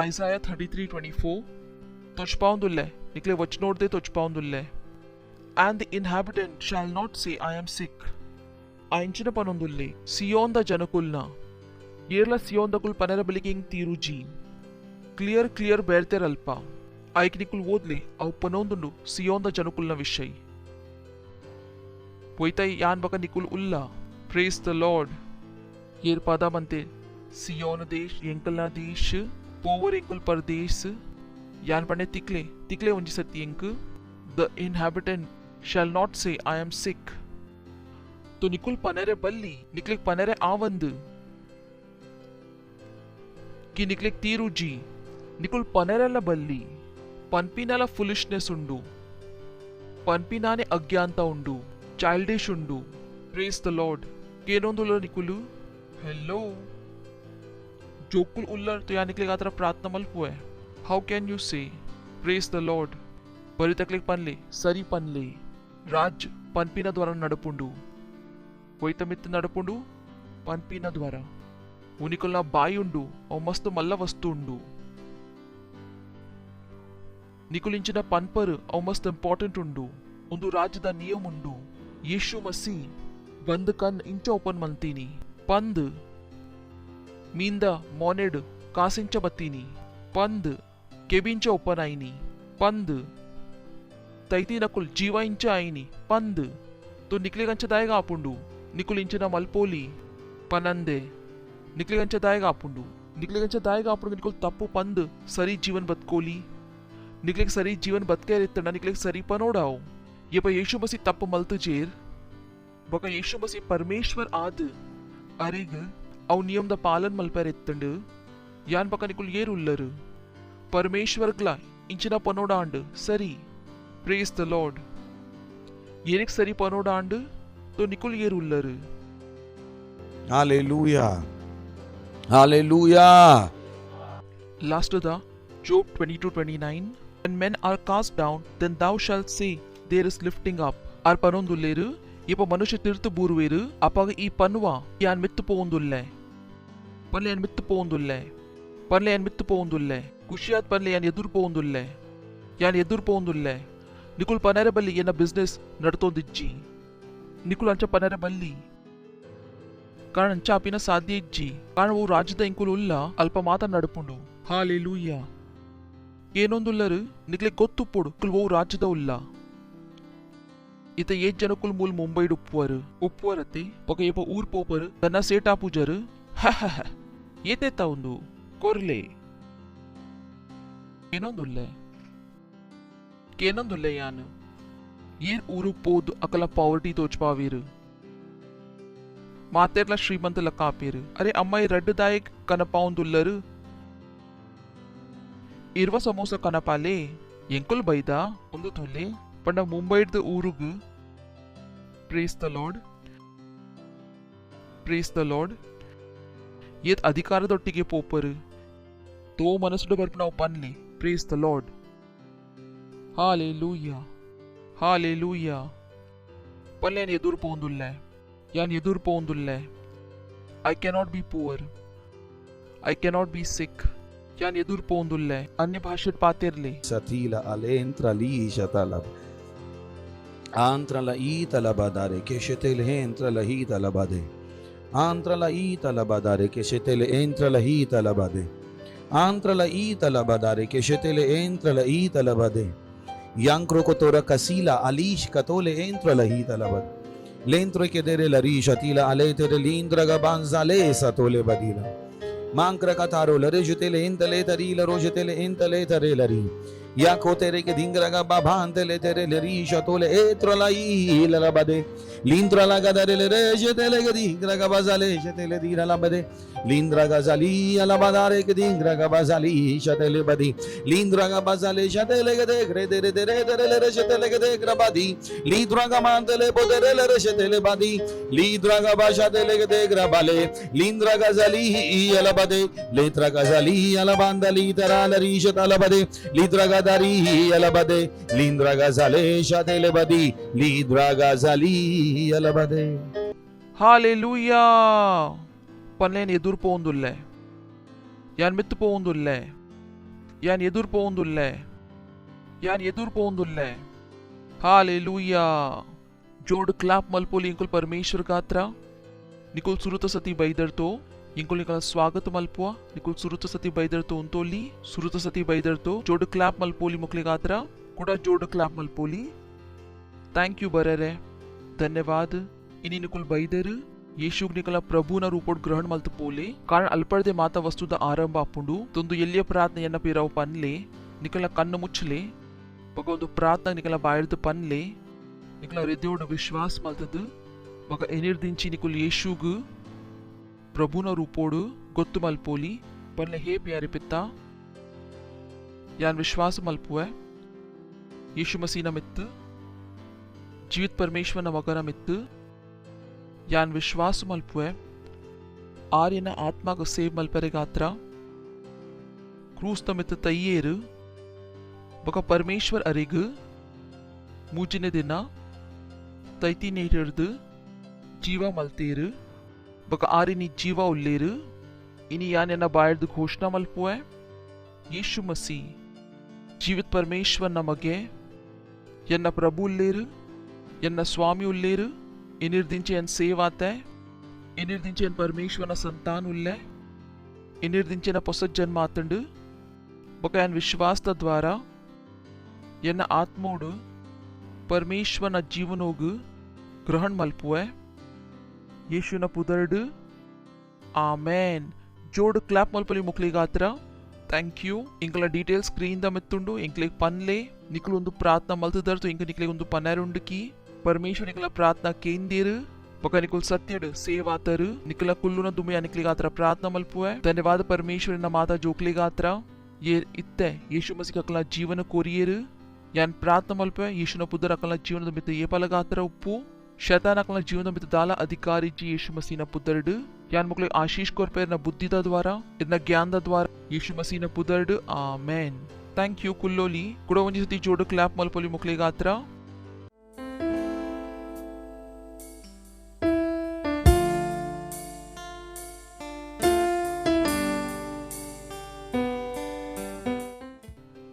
ಐಸಾಯ 33:24 ತೊಚ್ಪಾವುದುಲ್ಲೆ ನಿಕ್ಲೆ ವಚ್ ನೋಡ್ದೆ ತೊಚ್ಪಾವುದುಲ್ಲೆ and the inhabitant shall not say I am sick ಆ ಇಂಚಿನ ಪನೊಂದುಲ್ಲೆ ಸಿಯೋಂದ ಜನಕುಲ್ನ ಏರ್ಲ ಸಿಯೋಂದಕುಲ್ ಪನರ ಬಲಿಗೆ ಹಿಂಗ್ ತೀರುಜಿ ಕ್ಲಿಯರ್ ಬೇರ್ತೆರಲ್ಪ ಐಕ್ ನಿಕುಲ್ ಓದ್ಲೆ ಅವು ಪನೊಂದುಂಡು ಸಿಯೋಂದ ಜನಕುಲ್ನ ವಿಷಯ ಪೊಯ್ತೈ ಯಾನ್ ಬಕ ನಿಕುಲ್ ಉಲ್ಲ ಪ್ರೇಸ್ ದ ಲಾರ್ಡ್ ಏರ್ ಪದ ಬಂತೆ ಸಿಯೋನ ದೇಶ್ ಎಂಕಲ್ನ ದೇಶ್ ಪೋವರ್ ಎಂಕುಲ್ ಪರದೇಶ್ ಯಾನ್ ಪಂಡೆ ತಿಕ್ಲೆ ಒಂಜಿ ಸತಿ ಎಂಕ್ the inhabitant shall not say I am sick तो निकुल पनेरे बल्ली निकलिक पनेरे आवंद कि निकलिक तीरुजी निकुल पनेरेला बल्ली पन्पिनाला फुलिश्नेस उंडु पन्पिनाने अज्ञानता उंडु चाइल्डिश उंडु प्रेज द लॉर्ड केनोंदुलो निकुलु हेलो जोकुल उल्लर तो या निकलिक आतरा प्रार्थना मल्पुए how can you say praise the Lord बरी तकलिक पनले सरी पनले राज पन्पिना द्वारा नडपुंडु వైతమిత్తు నడుపుండు పన్పిన ద్వారా ఉనికుల బాయి ఉండు ఓ మస్తు మల్ల వస్తు ఉండు నికులించిన పన్పరు ఓ మస్తు ఇంపార్టెంಟ್ ఉండు ಒಂದು ರಾಜ್ಯದ ನಿಯಮ ಉಂಡು ಯೇಸು ಮಸಿ ಬಂದ್ ಕನ್ ಇಂಚ ಓಪನ್ ಮಂತೀನಿ ಪಂದ್ ಮೀಂದ ಮಾನೆಡ್ कासिंच्या बत्तीनी पंद केबिनच्या ओपनाईनी पंद तैती नकुल जीवांच्या आईनी पंद तो निकलेगंच्या दायगा आपुंडू निकुल इंचिನ ಮಲ್ಪೋಲಿ ಪನಂದೆ ನಿಕ್ಲಿಗಂಚ ದಾಯಗ ಆಪುಂಡು ನಿಕ್ಲಿಗಂಚ ದಾಯಗ ಆಪುಂಡು ನಿಕುಲ್ ತಪ್ಪು ಪಂದ್ ಸರಿ ಜೀವನ್ ಬದುಕೋಲಿ ನಿಕ್ಲಿಗೆ ಸರಿ ಜೀವನ್ ಬದುಕೆ ಇತ್ತಂಡ ನಿಕ್ಲಿಗೆ ಸರಿ ಪನೋಡಾವು ये पर यीशु मसीह तप मलत जेर बका यीशु मसीह परमेश्वर आद अरेग अव नियम द पालन मलपर इत्तंड यान बका निकुल येर उल्लर परमेश्वर ग्ला इंचिना पनोडांड सरी प्रेज द लॉर्ड येरिक सरी पनोडांड तो निकुल येर उल्लर hallelujah hallelujah last the Job 22:29 when men are cast down then thou shalt say there is lifting up ar panondulleru ipo manusha tirthu burveru apaga ee pannuva yan mittu poondulle panle yan mittu poondulle kushiyat panle yan edur poondulle nikul panare balli yana business nadtondijji nikul ancha panare balli कारण अंचा अपिना साध्य easy कारण वो राज्यದ ಇಂಕುಲು ಉಲ್ಲ ಅಲ್ಪ ಮಾತ ನಡುಪುಂಡು hallelujah ಏನೊಂದುಲ್ಲರು ನಿಕ್ಲೆ ಗೊತ್ತುಪ್ಪುಡು ಕುಲ್ वो ರಾಜ್ಯದ ಉಲ್ಲ इते ये जनकुल मूल मुंबई उप्पुवरते पक ये ऊर पोपर तन्ना सेटा पूजर ये तेता उंदु कोर्ले केनोंदुल्ले यान ये ऊरू पोद अकला पॉवर्टी तोचपावीर मातेर्ला श्रीमंत लकापीर अरे अम्माई रड्डदायक कनपाउंदुल्लर इर्व समोसा कनपाले ಎಂಕುಲ್ ಬೈದ ಒಂದು ತೊಲೆ ಪಂಡ ಮುಂಬೈದ ಊರುಗು ಪ್ರೇಸ್ ದ ಲಾರ್ಡ್ ಏತ್ ಅಧಿಕಾರದೊಟ್ಟಿಗೆ ಪೋಪರು ತೋ ಮನಸ್ಸುಡು ಬರ್ಪ ನಾವು ಪನ್ಲೆ ಪ್ರೇಸ್ ದ ಲಾರ್ಡ್ ಹಾಲೆಲೂಯಾ ಪನ್ಲೆ ಯಾನ್ ಎದುರು ಪೋಂದುಲ್ಲೆ I cannot be poor I cannot be sick यान एदूर पोंदुल्ले अन्य भाषेत पातेरले सतीला अलेंtra lisha talab antra la itala badare che shetele entra la hita la bade antra la itala badare che shetele entra la hita la bade antra la itala badare che shetele entra la hita la bade yankro kotora kasila alish katole entra la hita la bade lentro che dere la risha tila aletere lindra gabanzale satole badila मांक्र कथारो लरे जुतेले इंतले तरी लरो जुतेले इंतले तरे लरी या को तेरे के धिंगरगा बाभांतले तेरे लरी शतोले एत्रलाई ललबदे लिंद्रला गदरे लरे जुतेले के धिंगरगा बाजाले जुतेले दीरला बदे लिंद्रगा जाली अलबदारे के धिंगरगा बाजाली शतेले बदी लिंद्रगा बाजाले शतेले के देगरे तेरे तेरे तेरे लरे शतेले के देगरा बादी लिंद्रगा मांतले पोतेरे लरे शतेले बादी लिंद्रगा बाशातेले के देगरा बाले लिंद्रगा जाली अलबदे लेत्रगा जाली अलबांदली तरालरी शतलबदे लिंद्रगा दारी अलबदे लिंद्रगा जाले शतेले बदी लिंद्रगा जाली अलबदे हालेलूया पन्लेन एदूर पोंदुल्ले यान मित्तु पोंदुल्ले यान एदूर पोंदुल्ले हालेलूया जोड क्लाप मल्पोली इंकुल परमेश्वर गात्रा निकुल सुरुत सती बैदर्तो इंकुल निकल स्वागत मल्पुआ निकुल सुरुत सती बैदर्तो उंतोली सुरुत सती बैदर्तो जोड क्लाप मल्पोली मुक्ले गात्रा कुडा जोड क्लाप मल्पोली थैंक यू बरेरे धन्यवाद इनी निकुल बैदर ಯೇಸುಗ್ ನಿಕಲ ಪ್ರಭುನ ರೂಪೋಡ್ ಗ್ರಹಣ ಮಲ್ತ ಪೋಲೆ ಕಾರಣ ಅಲ್ಪಡದೆ ಮಾತ ವಸ್ತುದ ಆರಂಭ ಅಪ್ಪುಂಡು ತೊಂದು ಎಲ್ಲಿಯ ಪ್ರಾರ್ಥನೆಯನ್ನ ಪಿರವು ಪನ್ಲೆ ನಿಕಲ ಕಣ್ಣು ಮುಚ್ಚಲೆ ಬಗ ಒಂದು ಪ್ರಾರ್ಥನೆ ನಿಕಲ ಬಾಯಿಡ್ದು ಪನ್ಲೆ ನಿಕಲ ಹೃದಯೋಡ ವಿಶ್ವಾಸ ಮಲ್ತದು ಬಗ ಎನಿರ್ದಿಂಚಿ ನಿಕುಲ್ ಯೇಸುಗ್ ಪ್ರಭುನ ರೂಪೋಡು ಗೊತ್ತು ಮಲ್ಪೋಲಿ ಪನ್ಲೆ ಹೇ ಪ್ಯಾರಿ ಪಿತ್ತ ಯಾನ್ ವಿಶ್ವಾಸ ಮಲ್ಪುವೆ ಯೇಸು ಮಸೀನ ಮಿತ್ತು ಜೀವಿತ ಪರಮೇಶ್ವರನ ಮಗನ ಮಿತ್ತು यान विश्वास मल्पुए आर्यन आत्मा को सेव मल्परे गात्रा क्रूस तमित तय्येर बक परमेश्वर अरिग मूजिने दिना तैती नेटर्द जीवा मल्तेर बक आर्यनी जीवा उल्लेर इनी यान बायर्द घोषणा मल्पुए यीशु मसीह जीवित परमेश्वर नಮಗೆ यन्न प्रभु उल्लेर यन्न स्वामी उल्लेर इनिर्दिंचे एन सेव आता है इनिर्दिंचे एन परमेश्वर संतान उल्ले ಇನ್ನಿರ್ದಿಂಚಿನ ಹೊಸ ಜನ್ಮ ಆತಂಡು ಬೊಕ ಯಾನ್ ವಿಶ್ವಾಸದ ದ್ವಾರ ಎನ್ನ ಆತ್ಮೋಡು ಪರಮೇಶ್ವರನ ಜೀವನೋಗು ಗ್ರಹಣ ಮಲ್ಪುವೆ ಯೇಸುನ ಪುದರ್ಡು ಆಮೇನ್. ಜೋಡು ಕ್ಲಾಪ್ ಮಲ್ಪಲಿ ಮುಕ್ಲಿಗಾತ್ರ ಥ್ಯಾಂಕ್ ಯು. ಇಂಕಲ ಡೀಟೇಲ್ಸ್ ಸ್ಕ್ರೀನ್ ದ ಮೆತ್ತುಂಡು ಇಂಕ್ಲಿಗೆ ಪನ್ಲೆ ನಿಕಲು ಒಂದು ಪ್ರಾರ್ಥನಾ ಮಲ್ತದರ್ತು ಇಂಕ ನಿಕ್ಲಿಗೆ ಒಂದು ಪನ್ನರುಂಡುಕಿ ಪರಮೇಶ್ವರ ನಿಕಲ ಪ್ರಾರ್ಥನಾ ಕೇಂದಿರು ಬೊಕ ನಿಕುಲ್ ಸತ್ಯಡು ಸೇವಾತರು ನಿಕಲ ಕುಲ್ಲುನ ದುಮೆ ಅನಿಕ್ಲಿಗಾತ್ರ ಪ್ರಾರ್ಥನಾ ಮಲ್ಪುವೆ. ಧನ್ಯವಾದ ಪರಮೇಶ್ವರನ ಮಾತಾ ಜೋಕ್ಲಿಗಾತ್ರ ये इत्ते यीशु मसीह अकल जीवन कोरियेर यान प्रार्थना मल्पे यीशुನ ಪುದರ ಅಕಲ ಜೀವನದ ಮಿತ ಏಪಲಗಾತ್ರ ಉಪ್ಪು ಶೈತಾನ ಅಕಲ ಜೀವನದ ಮಿತ ದಾಲ ಅಧಿಕಾರಿ ಜಿ ಯೀಶು ಮಸೀನ ಪುದರ್ಡು ಯಾನ್ ಮಕ್ಳು ಆಶೀಷ್ ಕೊರ್ಪೇರ್ನ ಬುದ್ಧಿದ ದ್ವಾರ ಇದನ್ನ ಜ್ಞಾನದ ದ್ವಾರ ಯೀಶು ಮಸೀನ ಪುದರ್ಡು ಆಮೇನ್. ಥ್ಯಾಂಕ್ ಯು ಕುಲ್ಲೋಲಿ ಕೂಡ ಒಂಜಿ ಸತಿ ಜೋಡು ಕ್ಲಾಪ್ ಮಲ್ಪೊಲಿ ಮಕ್ಳಿಗಾತ್ರ.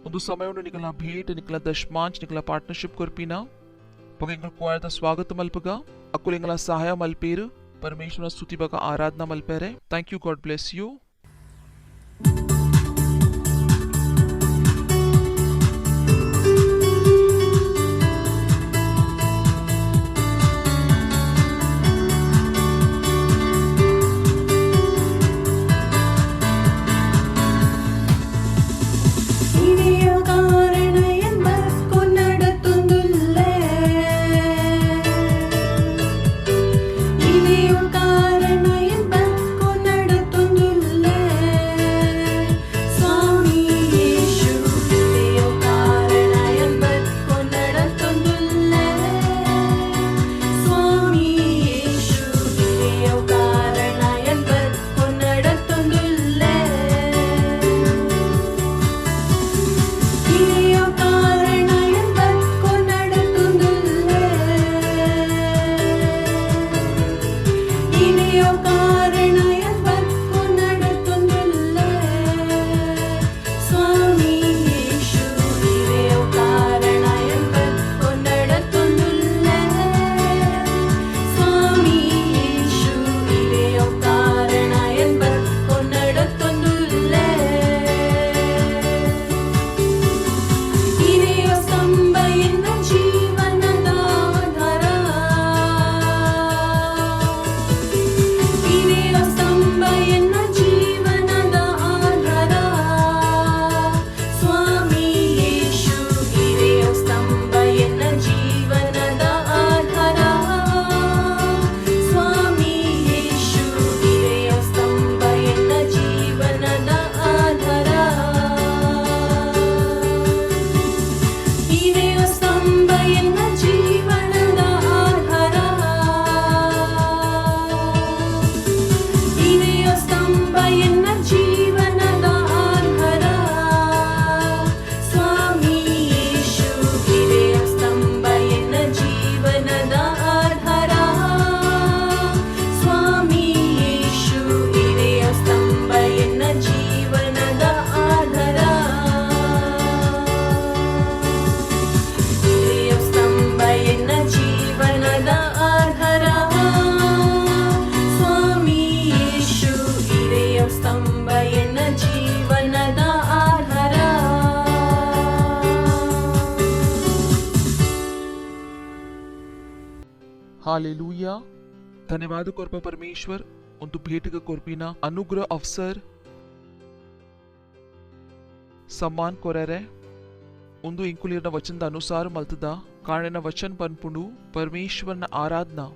ಒಂದು ಸಮಯವನ್ನು ನಿಕಲ ಭೇಟ್ ನಿಕಲ ದಶಮಾಂಚ್ ನಿಕಲ ಪಾರ್ಟ್ನರ್ಶಿಪ್ ಕೊರ್ಪಿನ ಬಗ ಇಂಗಳ ಕ್ವಾಯದ ಸ್ವಾಗತ ಮಲ್ಪಗ ಅಕ್ಕುಲ್ ಇಂಗಳ ಸಹಾಯ ಮಲ್ಪೇರು ಪರಮೇಶ್ವರ ಸ್ತುತಿ ಬಗ ಆರಾಧನಾ ಮಲ್ಪೇರೆ. Thank you. God bless you. ಇನಿಯ ಕಾರಣ ಎಂಬಕ್ಕೂ ನಡತೊಂದುಲ್ಲೆ ಇನಿಯ ಕಾರಣ ಎಂಬಕ್ಕೂ ನಡತೊಂದುಲ್ಲೆ ಸ್ವಾಮಿ ಯೇಸು ಇನಿಯ ಕಾರಣ ಎಂಬಕ್ಕೂ ನಡತೊಂದುಲ್ಲೆ ಸ್ವಾಮಿ ಯೇಸು ಇನಿಯ ಕಾರಣ ಎಂಬಕ್ಕೂ ನಡತೊಂದುಲ್ಲೆ ಇನಿಯ ಕಾರಣ ಎಂಬಕ್ಕೂ ನಡತೊಂದುಲ್ಲೆ ಇನಿಯ ಕಾರಣ ಎಂಬಕ್ಕೂ ನಡತೊಂದುಲ್ಲೆ ಸ್ವಾಮಿ ಯೇಸು ಇನಿಯ ಕಾರಣ ಎಂಬಕ್ಕೂ ನಡತೊಂದುಲ್ಲೆ ಸ್ವಾಮಿ ಯೇಸು ಇನಿಯ ಕಾರಣ ಎಂಬಕ್ಕೂ ನಡತೊಂದುಲ್ಲೆ ಇನಿಯ ಸ್ತಂಭ ಎನ್ನ ಜೀವನದ ಆಧಾರ ಇನಿಯ ಸ್ತಂಭ ಎನ್ನ ಜೀವನದ ಆಧಾರ ಸ್ವಾಮಿ ಯೇಸು ಇನಿಯ ಸ್ತಂಭ ಎನ್ನ ಜೀವನದ ಆಧಾರ ಸ್ವಾಮಿ ಯೇಸು ಇನಿಯ ಸ್ತಂಭ ಎನ್ನ ಜೀವನದ ಆಧಾರ ಇನಿಯ ಸ್ತಂಭ ಎನ್ನ ಜೀವನದ ಆಧಾರ ಇನಿಯ ಸ್ತಂಭ ಎನ್ನ ಜೀವನದ ಆಧಾರ ಸ್ವಾಮಿ ಯೇಸು ಇನಿಯ ಸ್ತಂಭ ಎನ್ನ ಜೀವನದ ಆಧಾರ ಸ್ವಾಮಿ ಯೇಸು ಇನಿಯ ಸ್ತಂಭ ಎನ್ನ ಜೀವನದ ಆಧಾರ ಇನಿಯ ಸ್ತಂಭ ಎನ್ನ ಜೀವನದ ಆಧಾರ ಸ್ವಾಮಿ ಯೇಸು ಇನಿಯ ಸ್ತಂಭ ಎನ್ನ ಜೀವನದ ಆಧಾರ. हालेलुया. धन्यवाद कोर्प परमेश्वर ಒಂದು ಭೇಟಿಗ ಕೊರ್ಪಿನ ಅನುಗ್ರಹ ಅಫ್ಸರ್ ಸಮ್ಮಾನ್ ಕೊರರೆ ಒಂದು ಇಂಕುಲಿಯರ್ನ ವಚನದ ಅನುಸಾರ ಮಲ್ತದ ಕಾರಣನ ವಚನ ಪನ್ಪುಂಡು ಪರಮೇಶ್ವರನ ಆರಾಧನಾ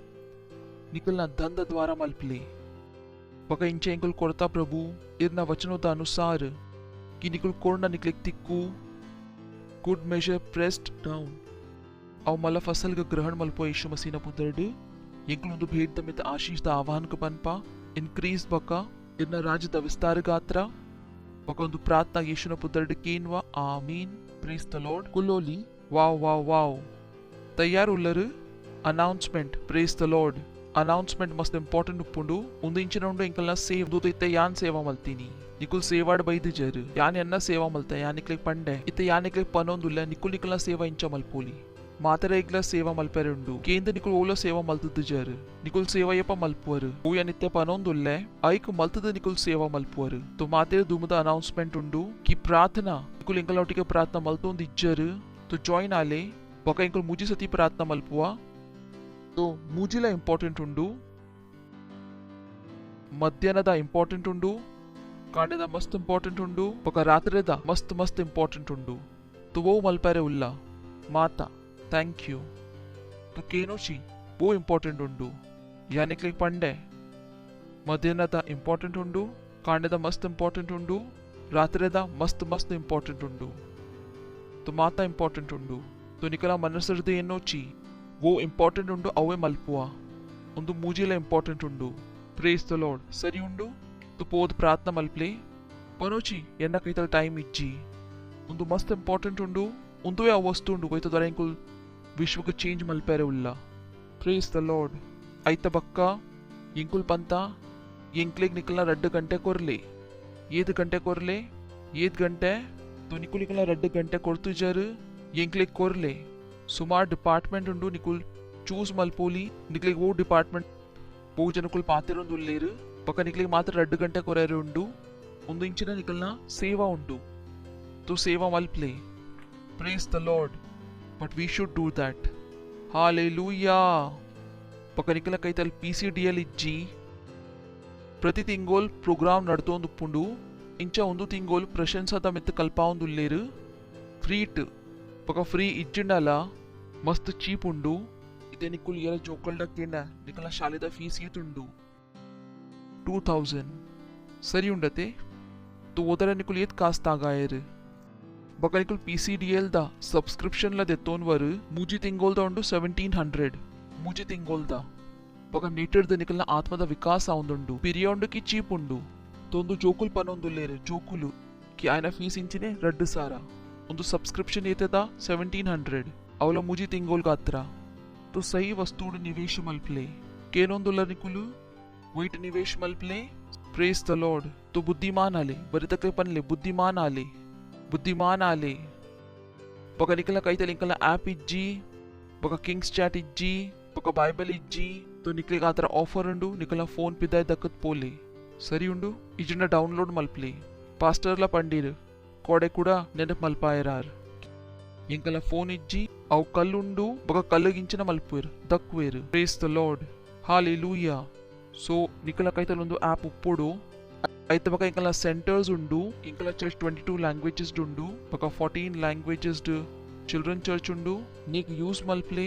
ನಿಕಲ್ನ ದಂದ ದ್ವಾರ ಮಲ್ಪಲಿ ಬಕ ಇಂಚೆ ಇಂಕುಲ್ ಕೊಡ್ತಾ ಪ್ರಭು ಇರ್ನ ವಚನದ ಅನುಸಾರ कि निकुल कोर्ना निकले तिक्कू गुड मेजर प्रेस्ड डाउन अव मला फसल ग ग्रहण मल्पो यीशु मसीह न पुदर्ड ಎಂಕುಲೊಂದು ಭೇಟ್ ದಮಿತ ಆಶೀಷದ ಆಹ್ವಾನಕ ಪನ್ಪ ಇನ್ಕ್ರೀಸ್ ಬಕ ಇರ್ನ ರಾಜ್ಯದ ವಿಸ್ತಾರ ಗಾತ್ರ ಬಕ ಒಂದು ಪ್ರಾರ್ಥನಾ ಯೇಸುನ ಪುದರ್ಡ್ ಕೇನ್ವಾ ಆಮೀನ್. Praise the Lord. ಕುಲ್ಲೋಲಿ ವಾವ್ ವಾವ್ ವಾವ್ ತಯಾರು ಉಲ್ಲರು announcement. Praise the Lord. Announcement ಮಸ್ತ್ ಇಂಪಾರ್ಟೆಂಟ್ ಉಪ್ಪುಂಡು ಉಂದಿಂಚಿನ ಉಂಡು ಇಂಕಲ್ನ ಸೇವ್ ದೂತ ಇತ್ತೆ ಯಾನ್ ಸೇವಾ ಮಲ್ತೀನಿ ನಿಕುಲ್ ಸೇವಾಡ್ ಬೈದು ಜರು ಯಾನ್ ಎನ್ನ ಸೇವಾ ಮಲ್ತ ಯಾನಿಕ್ಲೆ ಪಂಡೆ ಇತ್ತೆ ಯಾನಿಕ್ಲೆ ಪನೊಂದುಲ್ಲ ನಿಕುಲ್ ನಿಕಲ್ನ ಸೇವಾ ಇಂಚ ಮಲ್ಪೋಲಿ ಮಾತರ ಈಗ್ಲ ಸೇವಾ ಮಲ್ಪೆರೆ ಉಂಡು ಕೇಂದ್ರ ನಿಕುಲ್ ಓಲ ಸೇವಾ ಮಲ್ತದ್ದು ಜರು ನಿಕುಲ್ ಸೇವಾ ಯಪ್ಪ ಮಲ್ಪುವರು ಓಯ ನಿತ್ಯ ಪನೊಂದುಲ್ಲೆ ಐಕ್ ಮಲ್ತದ ನಿಕುಲ್ ಸೇವಾ ಮಲ್ಪುವರು तो ಮಾತೆರ ದುಮದ ಅನೌನ್ಸ್ಮೆಂಟ್ ಉಂಡು ಕಿ ಪ್ರಾರ್ಥನಾ ನಿಕುಲ್ ಎಂಕಲೊಟ್ಟಿಗೆ ಪ್ರಾರ್ಥನಾ ಮಲ್ತೊಂದು ಇಜ್ಜರು तो ಜಾಯಿನ್ ಆಲೆ ಬೊಕ ಎಂಕುಲ್ ಮುಜಿ ಸತಿ ಪ್ರಾರ್ಥನಾ ಮಲ್ಪುವ तो ಮೂಜಿಲ ಇಂಪಾರ್ಟೆಂಟ್ ಉಂಡು ಮಧ್ಯಾಹ್ನದ ಇಂಪಾರ್ಟೆಂಟ್ ಉಂಡು ಕಾಂಡದ ಮಸ್ತ್ ಇಂಪಾರ್ಟೆಂಟ್ ಉಂಡು ಬೊಕ ರಾತ್ರಿದ ಮಸ್ತ್ ಇಂಪಾರ್ಟೆಂಟ್ ಉಂಡು तो वो ಮಲ್ಪೆರೆ ಉಲ್ಲ ಮಾತಾ ಥ್ಯಾಂಕ್ ಯು तो ಕೇನೋಚಿ वो ಇಂಪಾರ್ಟೆಂಟ್ ಉಂಡು ಯಾನಿಕ್ಲಿಗೆ ಪಂಡೆ ಮಧ್ಯಾಹ್ನದ ಇಂಪಾರ್ಟೆಂಟ್ ಉಂಡು ಕಾಂಡದ ಮಸ್ತ್ ಇಂಪಾರ್ಟೆಂಟ್ ಉಂಡು ರಾತ್ರಿದ ಮಸ್ತ್ ಇಂಪಾರ್ಟೆಂಟ್ ಉಂಡು तो ಮಾತಾ ಇಂಪಾರ್ಟೆಂಟ್ ಉಂಡು तो ನಿಕಲ ಮನಸ್ಸರ್ದು ಏನೋಚಿ वो ಇಂಪಾರ್ಟೆಂಟ್ ಉಂಡು ಅವೇ ಮಲ್ಪುವ ಒಂದು ಮೂಜಿಲ ಇಂಪಾರ್ಟೆಂಟ್ ಉಂಡು ಪ್ರೇಸ್ ದ ಲಾರ್ಡ್ ಸರಿ ಉಂಡು तो ಪೋದ್ ಪ್ರಾರ್ಥನಾ ಮಲ್ಪ್ಲೆ ಪನೋಚಿ ಎನ್ನ ಕೈತಲ್ ಟೈಮ್ ಇಜ್ಜಿ ಒಂದು ಮಸ್ತ್ ಇಂಪಾರ್ಟೆಂಟ್ ಉಂಡು ಒಂದುವೇ ಆ ವಸ್ತು ಉಂಡು ಕೊಯ್ತ ದೊರೆ ಎಂಕುಲ್ ವಿಶ್ವಕ್ಕೆ ಚೇಂಜ್ ಮಲ್ಪೆರೆ ಉಲ್ಲ ಪ್ರೇಸ್ ದ ಲಾರ್ಡ್ ಐತ ಬಕ್ಕ ಎಂಕುಲ್ ಪಂತ ಎಂಕ್ಲಿಗ್ ನಿಕಲ್ನ 2 ಗಂಟೆ ಕೊರ್ಲೆ 7 ಗಂಟೆ ಕೊರ್ಲೆ 7 ಗಂಟೆ तो ನಿಕುಲ್ ನಿಕಲ್ನ 2 ಗಂಟೆ ಕೊಡ್ತು ಜರು ಎಂಕ್ಲಿಗ್ ಕೊರ್ಲೆ ಸುಮಾರ್ ಡಿಪಾರ್ಟ್ಮೆಂಟ್ ಉಂಡು ನಿಕುಲ್ ಚೂಸ್ ಮಲ್ಪೋಲಿ ನಿಕ್ಲಿಗ್ ಓ ಡಿಪಾರ್ಟ್ಮೆಂಟ್ ಬಹು ಜನಕುಲ್ ಪಾತಿರೊಂದು ಉಲ್ಲೇರು ಪಕ್ಕ ನಿಕ್ಲಿಗ್ ಮಾತ್ರ 2 ಗಂಟೆ ಕೊರೆಯರು ಉಂಡು ಒಂದು ಇಂಚಿನ ನಿಕಲ್ನ ಸೇವಾ ಉಂಡು तो ಸೇವಾ ಮಲ್ಪ್ಲೆ praise the Lord but we should do that hallelujah ಪಕ್ಕ ನಿಕಲ ಕೈತಲ್ PCDL ಇಜ್ಜಿ ಪ್ರತಿ ತಿಂಗೋಲ್ ಪ್ರೋಗ್ರಾಮ್ ನಡ್ತೊಂದು ಉಪ್ಪುಂಡು ಇಂಚ ಒಂದು ತಿಂಗೋಲ್ ಪ್ರಶಂಸದ ಮೆತ್ತ ಕಲ್ಪಾವೊಂದು ಉಲ್ಲೇರು ಫ್ರೀಟ್ ಪಕ್ಕ ಫ್ರೀ ಇಜ್ಜಿಂಡಲ ಮಸ್ತ್ ಚೀಪ್ ಉಂಡು ಇತ್ತೆ ನಿಕುಲ್ ಎರ ಜೋಕಲ್ಡಕ್ಕೆಂಡ ನಿಕಲ ಶಾಲೆದ ಫೀಸ್ ಏತುಂಡು 2000 ಸರಿ ಉಂಡತೆ तो ओदर निकुल येत कास्तागायर बका निकुल PCDL दा सब्सक्रिप्शन ला देतोन वर मुजी तिंगोल दा उंडु 1700 मुजी तिंगोल दा बका नीटर द निकलना आत्मದ ವಿಕಾಸ ಆವೊಂದುಂಡು ಪಿರಿಯೊಂಡು ಕಿ ಚೀಪ್ ಉಂಡು ತೊಂದು ಜೋಕುಲ್ ಪನೊಂದುಲ್ಲೇರೆ ಜೋಕುಲು ಕಿ ಆಯ್ನ ಫೀಸ್ ಇಂಚಿನೆ 2000 ಒಂದು ಸಬ್ಸ್ಕ್ರಿಪ್ಷನ್ ಏತದ 1700 ಅವಲ ಮುಜಿ ತಿಂಗೋಲ್ ಗಾತ್ರ तो सही वस्तुಡು निवेश मल्पले केनोंदुल्ल निकुलु वैट निवेश मल्पले प्रेस द लॉर्ड तो बुद्धिमान आले बरितकले पनले बुद्धिमान आले बका निकला कईतल निकला ऐप इज्जी बका किंग्स चैट इज्जी बका बाइबल इज्जी तो निकले गातर ऑफर उंडु निकला फोन पिदाय दक्कत पोले सरी उंडु इजंड डाउनलोड मल्पले पास्टर्ला पंडीर कोडे कुडा नेनप मल्पायरार इंकला फोन इज्जी अव कल्लुंडु बका कल्लगिंचिन मल्पुर दक्वेर प्रेस द लॉर्ड हालेलूया सो निकला कईतल ಒಂದು ಆಪ್ ಉಪ್ಪುಡು ಐತ ಬಕ ಇಂಕಲ ಸೆಂಟರ್ಸ್ ಉಂಡು ಇಂಕಲ ಚರ್ಚ್ 22 ಲ್ಯಾಂಗ್ವೇಜಸ್ ಉಂಡು ಬಕ 14 ಲ್ಯಾಂಗ್ವೇಜಸ್ ಚಿಲ್ಡ್ರನ್ ಚರ್ಚ್ ಉಂಡು ನೀಕ್ ಯೂಸ್ ಮಲ್ಪ್ಲೆ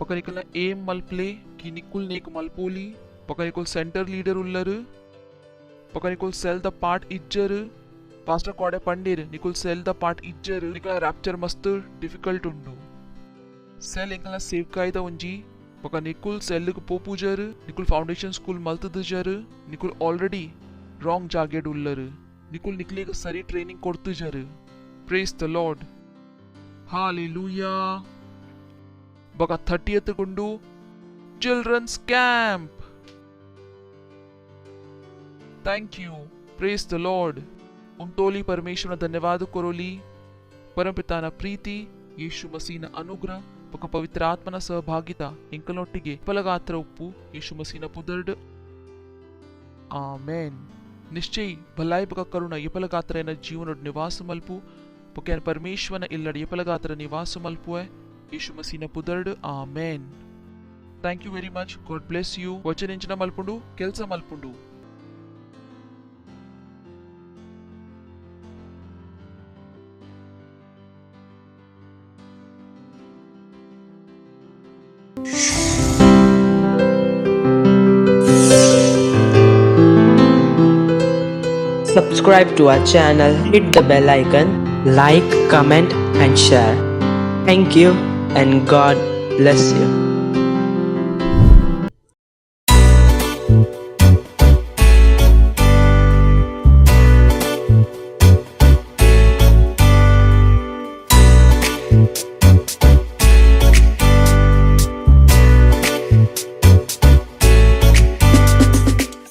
ಬಕ ನಿಕಲ ಏಮ್ ಮಲ್ಪ್ಲೆ ಕಿ ನಿಕುಲ್ ನೀಕ್ ಮಲ್ಪೋಲಿ ಬಕ ನಿಕುಲ್ ಸೆಂಟರ್ ಲೀಡರ್ ಉಲ್ಲರು ಬಕ ನಿಕುಲ್ ಸೆಲ್ ದ ಪಾರ್ಟ್ ಇಜ್ಜರ್ ಪಾಸ್ಟರ್ ಕೋಡೆ ಪಂಡೀರ್ ನಿಕುಲ್ ಸೆಲ್ ದ ಪಾರ್ಟ್ ಇಜ್ಜರ್ ನಿಕಲ ರ್ಯಾಪ್ಚರ್ ಮಸ್ತ್ ಡಿಫಿಕಲ್ಟ್ ಉಂಡು ಸೆಲ್ ಇಂಕಲ ಸೇವ್ ಕಾಯ್ದ ಒಂಜಿ बका निकुल सेल पोपू जर निकुल फाउंडेशन स्कूल मल्तद जर निकुल ऑलरेडी रॉन्ग जागेड उल्लर निकुल निकले सरी ट्रेनिंग कोड्तु जर प्रेस द लॉर्ड हालेलूया बका 30th गुंडू childrens camp thank you praise the Lord उंतोली परमेश्वर धन्यवाद कोरोली परमपिताನ ಪ್ರೀತಿ ಯೇಸು ಮಸೀನ ಅನುಗ್ರಹ ಬಕ ಪವಿತ್ರ ಆತ್ಮನ ಸಹಭಾಗಿತ ಇಂಕಲೊಟ್ಟಿಗೆ ಫಲಗಾತ್ರ ಉಪ್ಪು ಯೇಸು ಮಸೀನ ಪುದರ್ಡ್ ಆಮೇನ್ ನಿಶ್ಚಯ ಭಲಾಯಿ ಬಕ ಕರುಣ ಯಪಲಗಾತ್ರ ಜೀವನ ನಿವಾಸ ಮಲ್ಪು ಬಕ ಪರಮೇಶ್ವರನ ಇಲ್ಲಡಿ ಯಪಲಗಾತ್ರ ನಿವಾಸ ಮಲ್ಪುವೆ ಯೇಸು ಮಸೀನ ಪುದರ್ಡ್ amen thank you very much God bless you ವಚನಿಂಚನ ಮಲ್ಪುಂಡು ಕೆಲಸ ಮಲ್ಪುಂಡು Subscribe to our channel, hit the bell icon, like, comment and share. Thank you and God bless you.